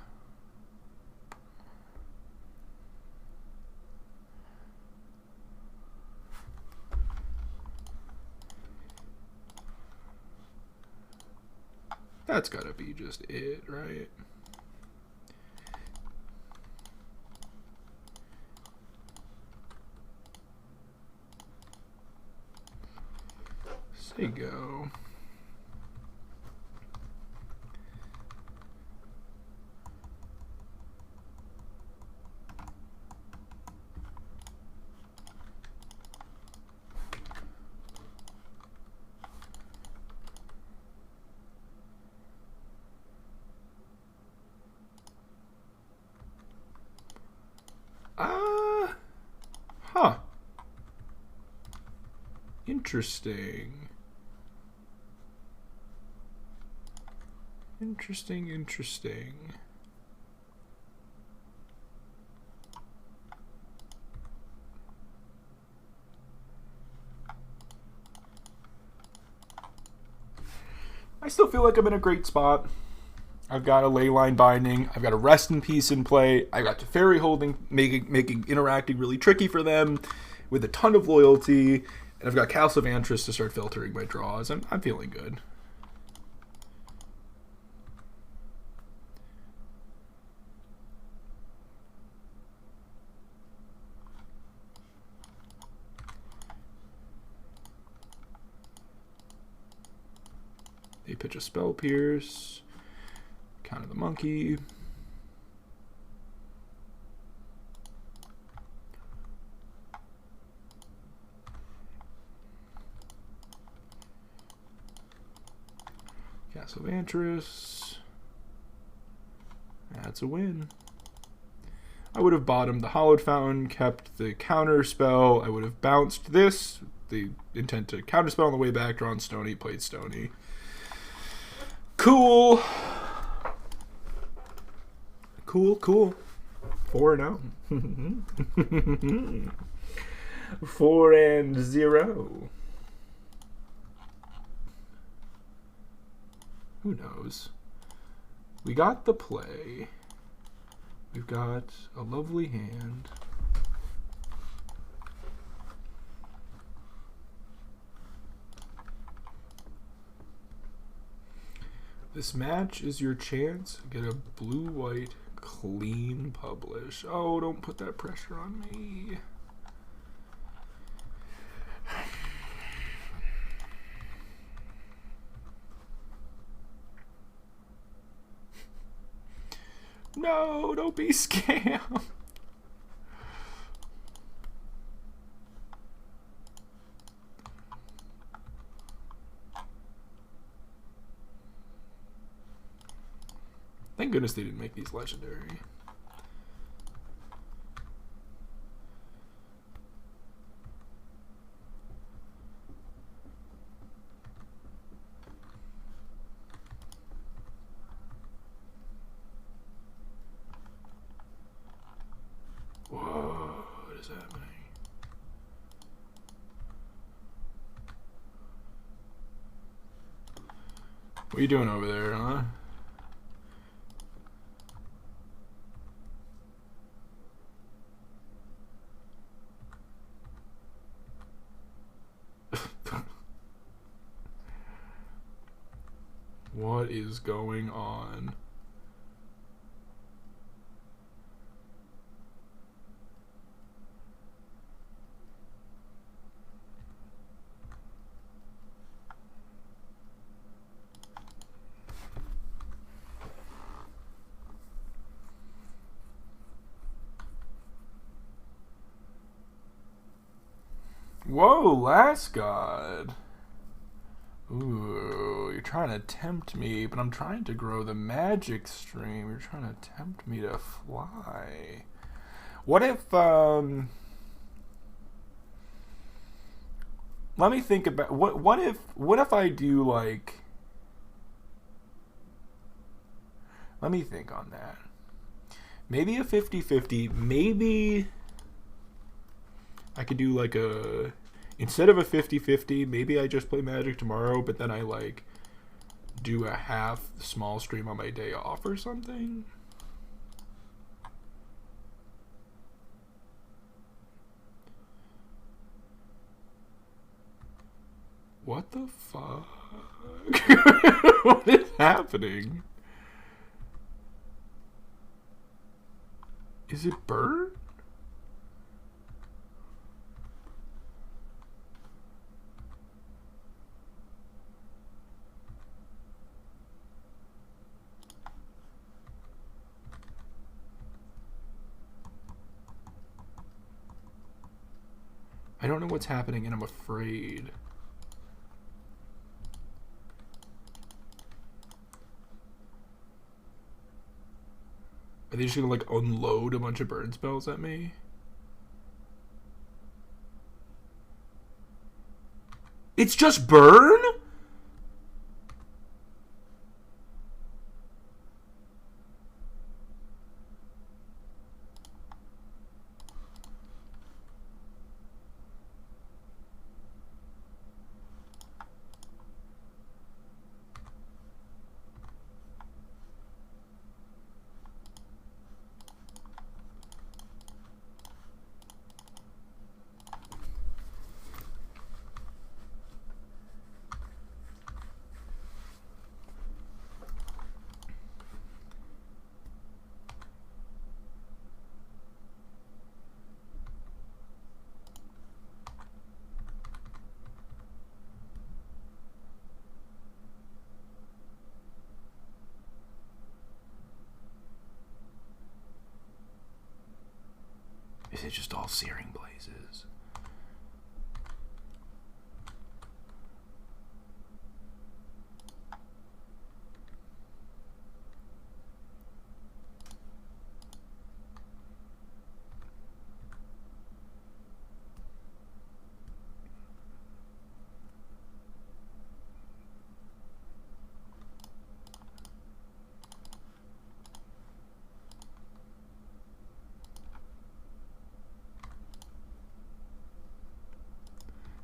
That's gotta be just it, right? Say go. Huh. Interesting. Interesting. I still feel like I'm in a great spot. I've got a Leyline binding. I've got a Rest in Peace in play. I got Teferi holding, making interacting really tricky for them with a ton of loyalty. And I've got Castle of Antris to start filtering my draws. I'm feeling good. They pitch a Spell Pierce. Counter the monkey. Castle of Antris. That's a win. I would have bottomed the Hallowed Fountain, kept the counter spell. I would have bounced this. The intent to counter spell on the way back, drawn Stony, played Stony. Cool. Cool. 4-0. 4-0. Who knows? We got the play. We've got a lovely hand. This match is your chance. Get a blue-white clean publish. Oh, don't put that pressure on me. No, don't be scammed. Thank goodness they didn't make these legendary. Whoa, what is happening? What are you doing over there, huh? What is going on? Whoa, Last God. Ooh, you're trying to tempt me, but I'm trying to grow the magic stream. You're trying to tempt me to fly. What if, let me think about, what if I do, like, let me think on that. Maybe a 50-50, maybe I could do, like, a Instead of a 50-50, maybe I just play Magic tomorrow, but then I, like, do a half small stream on my day off or something. What the fuck? What is happening? Is it Bird? I don't know what's happening and I'm afraid. Are they just gonna, like, unload a bunch of burn spells at me? It's just burn? Is it just all Searing Blazes?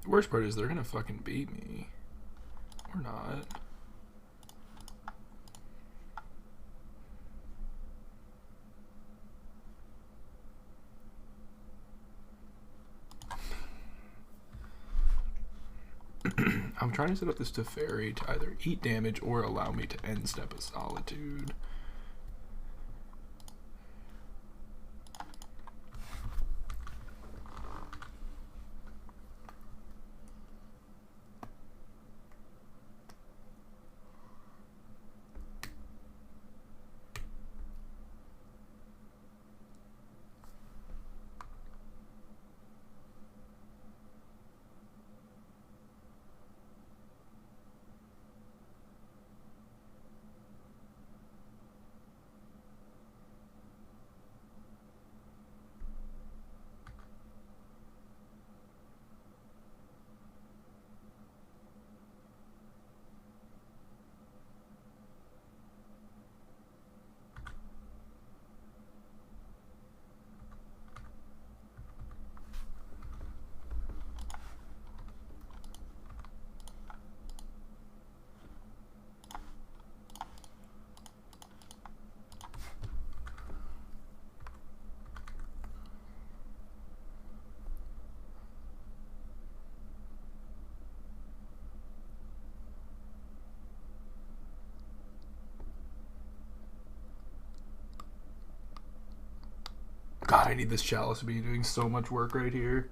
The worst part is they're gonna fucking beat me. Or not. I'm trying to set up this Teferi to either eat damage or allow me to end Step of Solitude. God, I need this Chalice to be doing so much work right here.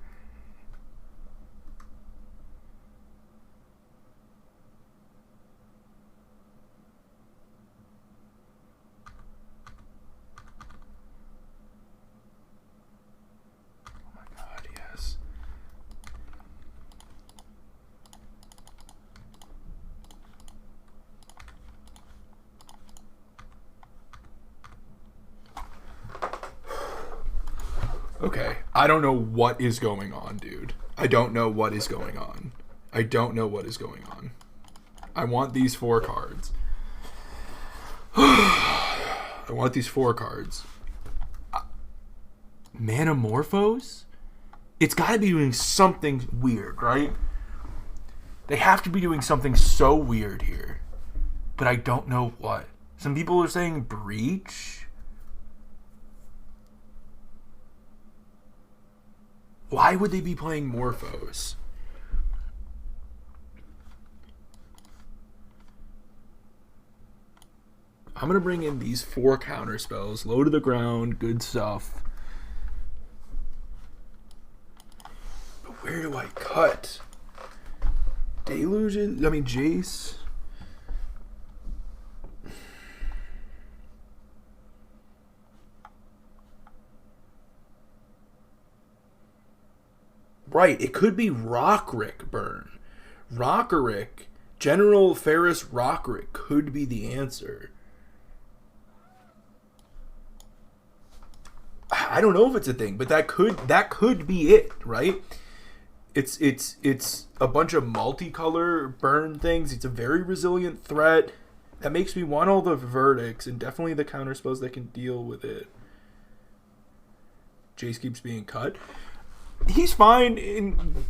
Oh my God, yes. Okay, I don't know what is going on, dude. I don't know what is going on. I don't know what is going on. I want these 4 cards. I want these 4 cards. Manamorphose? It's got to be doing something weird, right? They have to be doing something so weird here. But I don't know what. Some people are saying breach. Why would they be playing Morphos? I'm going to bring in these 4 counter spells. Low to the ground, good stuff. But where do I cut? Deluge? I mean, Jace? Right, it could be Rockrick burn. Rockrick, General Ferris Rockrick could be the answer. I don't know if it's a thing, but that could be it, right? It's a bunch of multicolor burn things. It's a very resilient threat. That makes me want all the verdicts and definitely the counter spells that can deal with it. Jace keeps being cut. He's fine.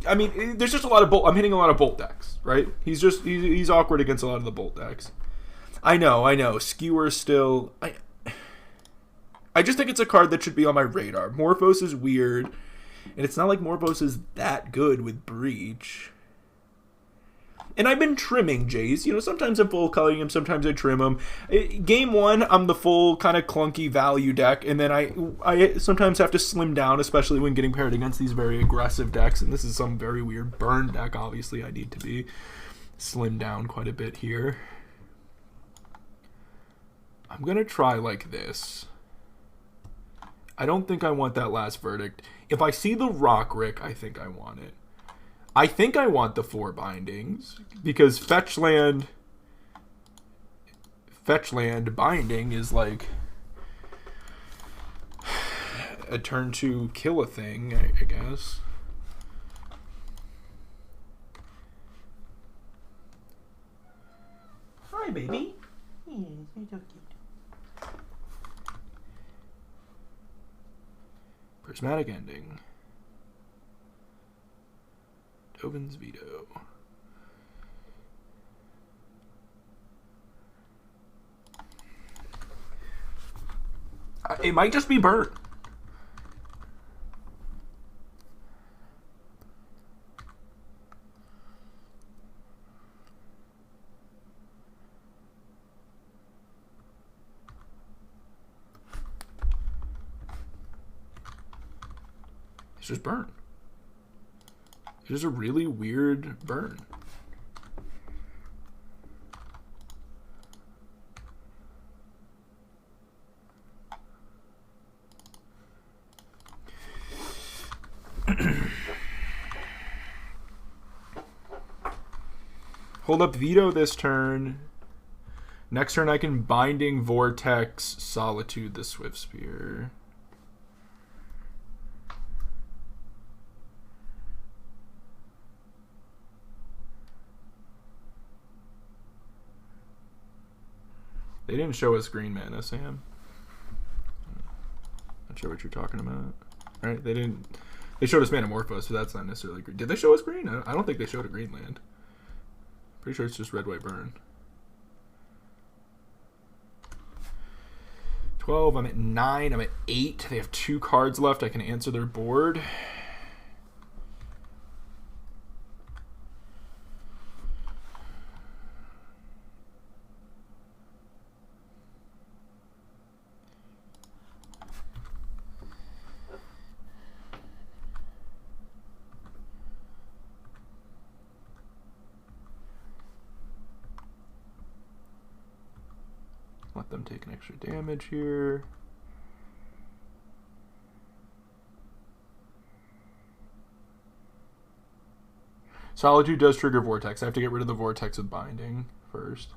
There's just a lot of bolt. I'm hitting a lot of bolt decks, right? He's awkward against a lot of the bolt decks. I know. Skewer still. I just think it's a card that should be on my radar. Morphos is weird, and it's not like Morphos is that good with Breach. And I've been trimming Jace. Sometimes I'm full coloring him, sometimes I trim him. Game 1, I'm the full kind of clunky value deck, and then I sometimes have to slim down, especially when getting paired against these very aggressive decks, and this is some very weird burn deck. Obviously, I need to be slimmed down quite a bit here. I'm going to try like this. I don't think I want that last verdict. If I see the Rockrick, I think I want it. I think I want the 4 bindings because fetch land binding is like a turn to kill a thing, I guess. Hi, baby. You're so cute. Prismatic Ending. Dovin's Veto. It might just be burn. It's just burn. It is a really weird burn. Hold up Veto this turn. Next turn I can Binding Vortex Solitude the Swift Spear. They didn't show us green mana, Sam. Not sure what you're talking about. All right, they didn't. They showed us Manamorphose, so that's not necessarily green. Did they show us green? I don't think they showed a green land. Pretty sure it's just red, white, burn. 12. I'm at 9. I'm at 8. They have 2 cards left. I can answer their board. Let them take an extra damage here. Solitude does trigger Vortex. I have to get rid of the Vortex with Binding first.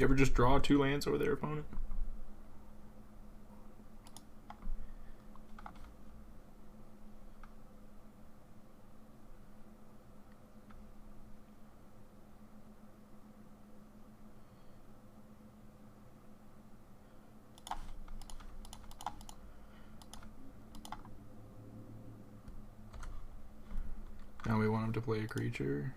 You ever just draw 2 lands over their opponent? Now we want him to play a creature.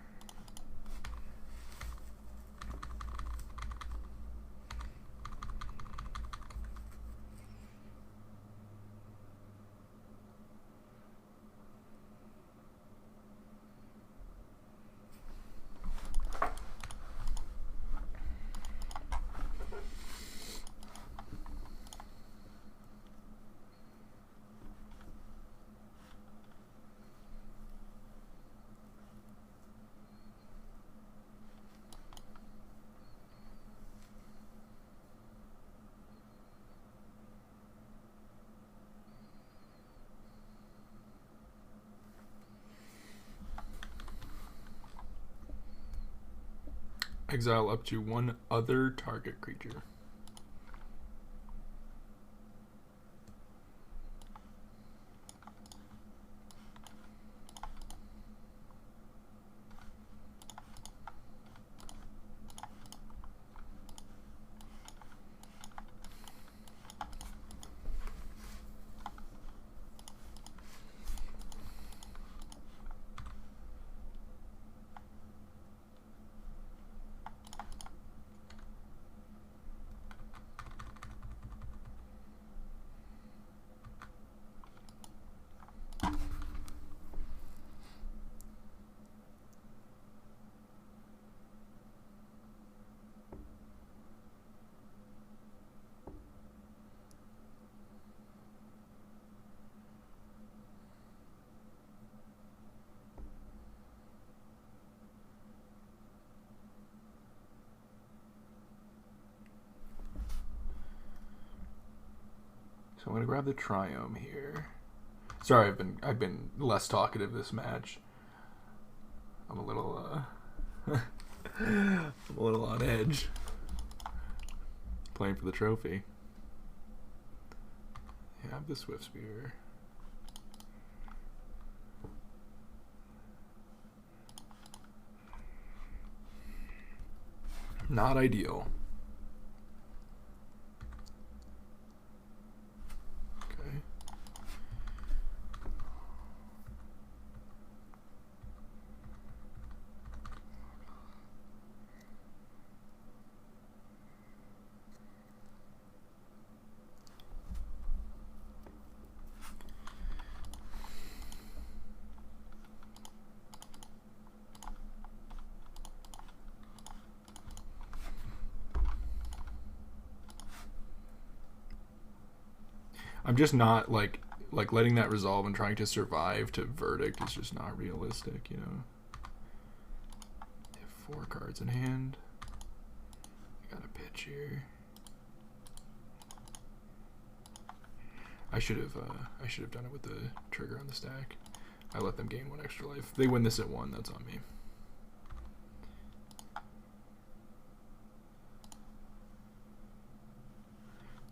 Exile up to 1 other target creature. So I'm gonna grab the Triome here. Sorry, I've been less talkative this match. I'm a little I'm a little on edge. Playing for the trophy. Have the Swift Spear. Not ideal. Okay. I'm just not like letting that resolve and trying to survive to Verdict is just not realistic, you know. I have 4 cards in hand. I got a pitch here. I should have done it with the trigger on the stack. I let them gain 1 extra life. If they win this at 1, that's on me.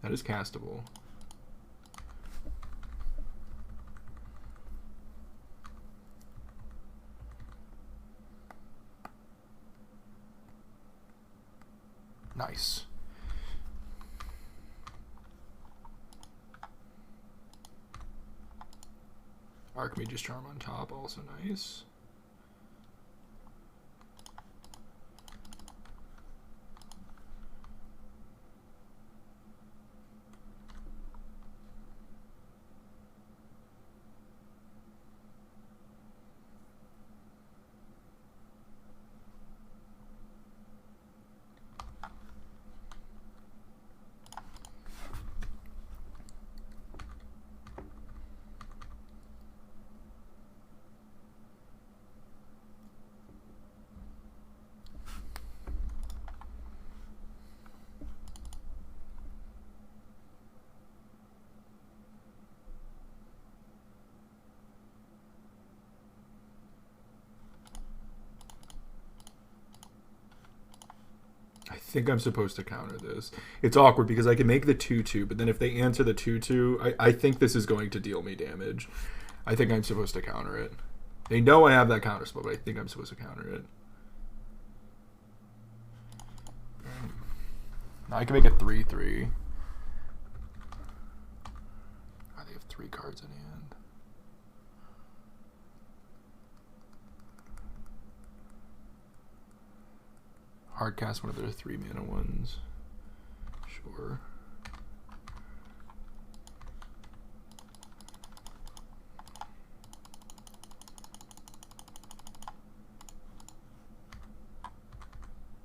That is castable. Nice. Archmage's Charm on top, also nice. think I'm supposed to counter this. It's awkward because I can make the 2/2, but then if they answer the 2/2, I think this is going to deal me damage. I think I'm supposed to counter it. They know I have that counter spell, but I think I'm supposed to counter it. Now I can make it 3/3. Oh, they have 3 cards in hand. Hard cast one of their 3 mana ones. Sure.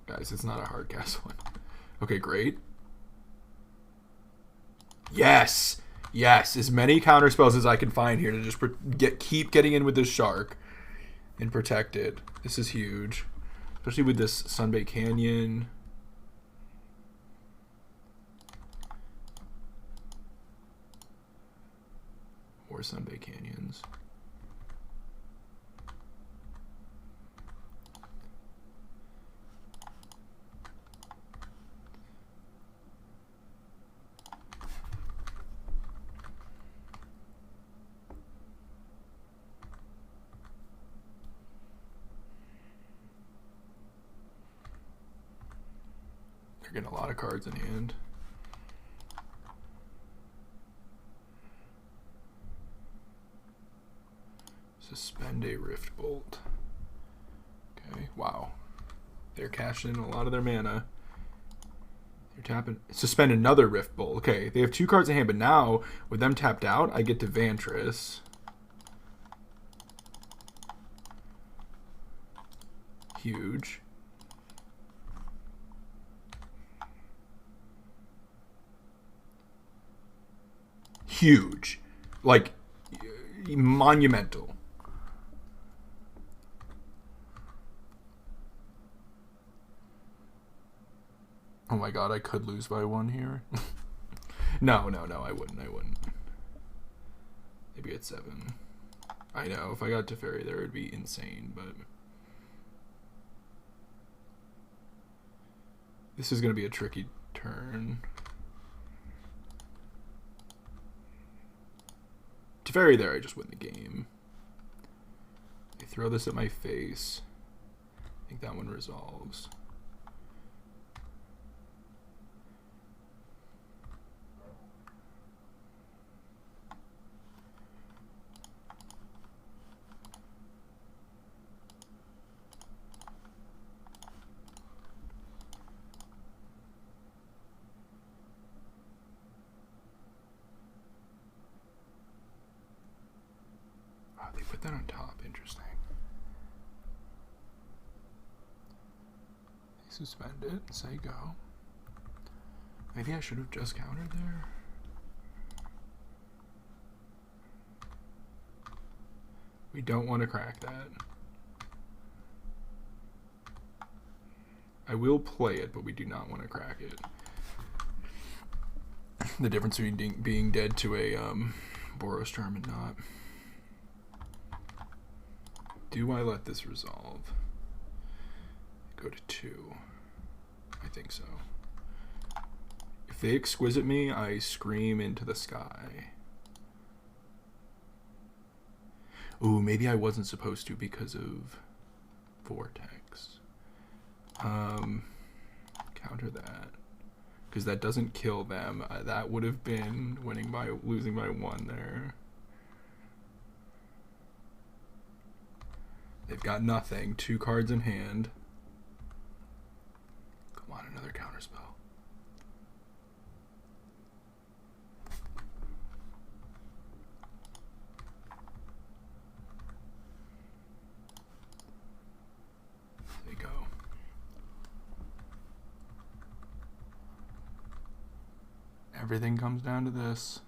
Guys, it's not a hard cast one. Okay, great. Yes! Yes! As many counter spells as I can find here to just keep getting in with this shark and protect it. This is huge. Especially with this Sunbay Canyon. Or Sunbay Canyons. They're getting a lot of cards in hand. Suspend a Rift Bolt. Okay, wow. They're cashing in a lot of their mana. They're tapping. Suspend another Rift Bolt. Okay, they have 2 cards in hand, but now, with them tapped out, I get to Vantress. Huge. Huge. Like, monumental. Oh my god, I could lose by 1 here. No, I wouldn't. Maybe at 7. I know, if I got Teferi there, it'd be insane, but... This is going to be a tricky turn. Teferi there, I just win the game. They throw this at my face. I think that one resolves. They put that on top. Interesting. They suspend it and say go. Maybe I should have just countered there. We don't want to crack that. I will play it, but we do not want to crack it. The difference between being dead to a Boros Charm and not. Do I let this resolve? Go to 2. I think so. If they exquisite me, I scream into the sky. Ooh, maybe I wasn't supposed to because of Vortex. Counter that. Because that doesn't kill them. That would have been losing by 1 there. They've got nothing. 2 cards in hand. Come on, another counterspell. There you go. Everything comes down to this.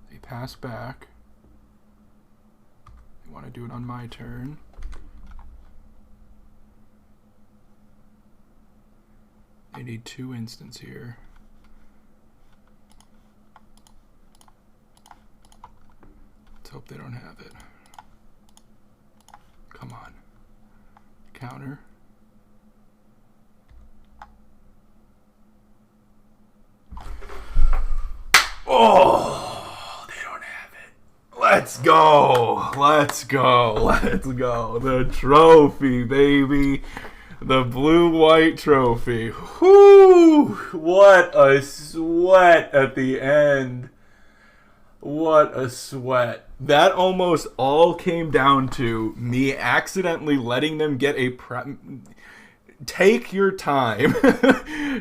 They pass back. They want to do it on my turn. They need 2 instants here. Let's hope they don't have it. Come on. Counter. Oh, they don't have it. Let's go. Let's go. Let's go. The trophy, baby. The blue-white trophy. Whoo! What a sweat at the end. What a sweat. That almost all came down to me accidentally letting them get a... Take your time.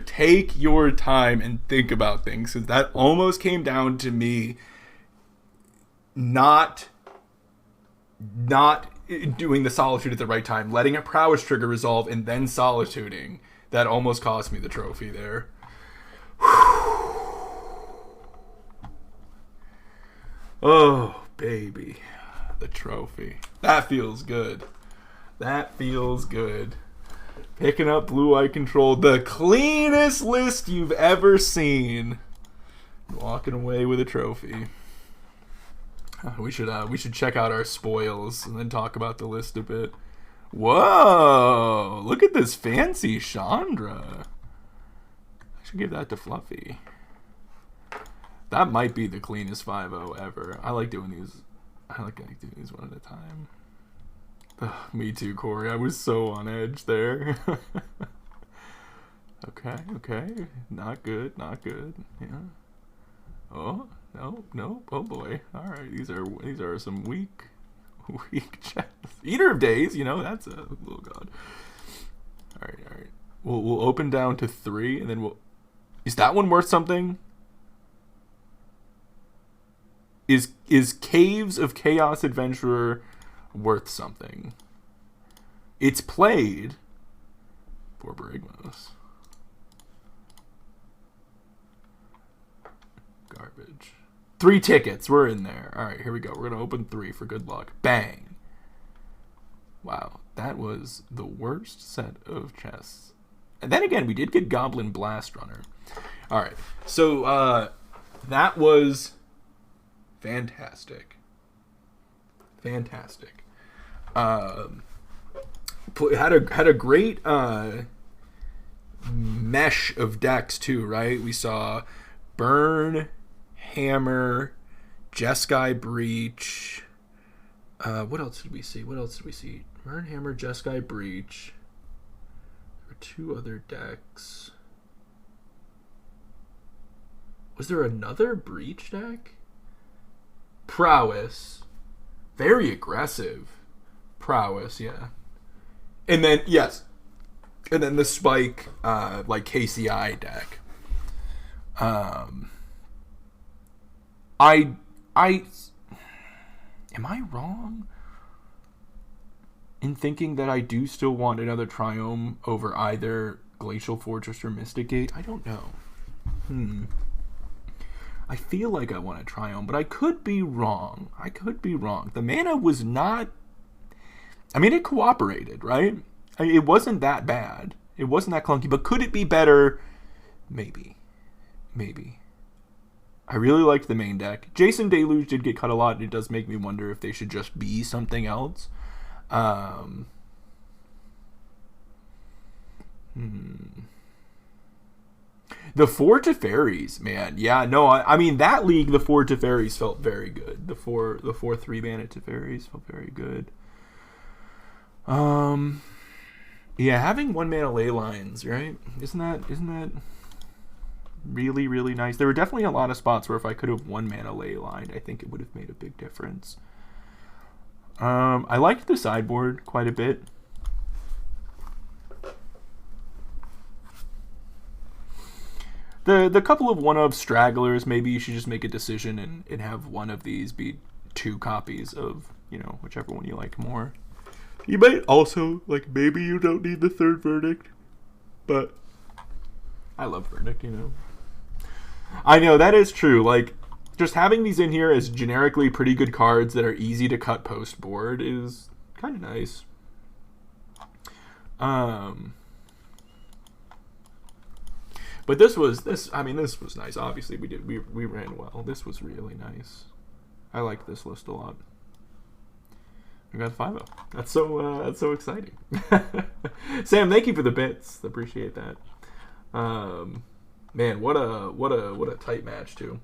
Take your time and think about things. Because that almost came down to me not doing the solitude at the right time. Letting a prowess trigger resolve and then solituding. That almost cost me the trophy there. Oh, baby. The trophy. That feels good. That feels good. Picking up blue-white control. The cleanest list you've ever seen. Walking away with a trophy. We should check out our spoils and then talk about the list a bit. Whoa! Look at this fancy Chandra. I should give that to Fluffy. That might be the cleanest 5-0 ever. I like doing these. I like doing these one at a time. Ugh, me too, Corey. I was so on edge there. Okay. Not good. Yeah. Oh, no. Oh boy. All right. These are some weak chests. Eater of Days. That's a little god. All right. We'll open down to 3, and then Is that one worth something? Is Caves of Chaos Adventurer worth something? It's played for Barigmos. Garbage. 3 tickets. We're in there. All right, here we go. We're going to open 3 for good luck. Bang. Wow, that was the worst set of chests. And then again, we did get Goblin Blast Runner. All right, so that was fantastic. Had a great mesh of decks too, right? We saw Burn, Hammer, Jeskai Breach. What else did we see? Burn, Hammer, Jeskai Breach. There were 2 other decks. Was there another Breach deck? Prowess. Very aggressive. Prowess, yeah. And then, yes. And then the Spike, like KCI deck. Am I wrong in thinking that I do still want another Triome over either Glacial Fortress or Mystic Gate? I don't know. I feel like I want a Triome, but I could be wrong. The mana was not... I mean, it cooperated, right? It wasn't that bad. It wasn't that clunky, but could it be better? Maybe. I really liked the main deck. Jason Deluge did get cut a lot, and it does make me wonder if they should just be something else. The 4 Teferis, man. Yeah, no, I mean, that league, the 4 Teferis felt very good. The 4 3-mana Teferis felt very good. Yeah, having 1-mana ley lines, right? Isn't that really, really nice? There were definitely a lot of spots where if I could have 1-mana ley lined, I think it would have made a big difference. I liked the sideboard quite a bit. The couple of one-of stragglers, maybe you should just make a decision and have one of these be 2 copies of, whichever one you like more. You might also, maybe you don't need the 3rd Verdict, but I love Verdict, I know, that is true. Just having these in here as generically pretty good cards that are easy to cut post board is kind of nice. But this was nice. Obviously, we ran well. This was really nice. I like this list a lot. We got 5-0. That's so exciting. Sam, thank you for the bits. Appreciate that. Man, what a tight match too.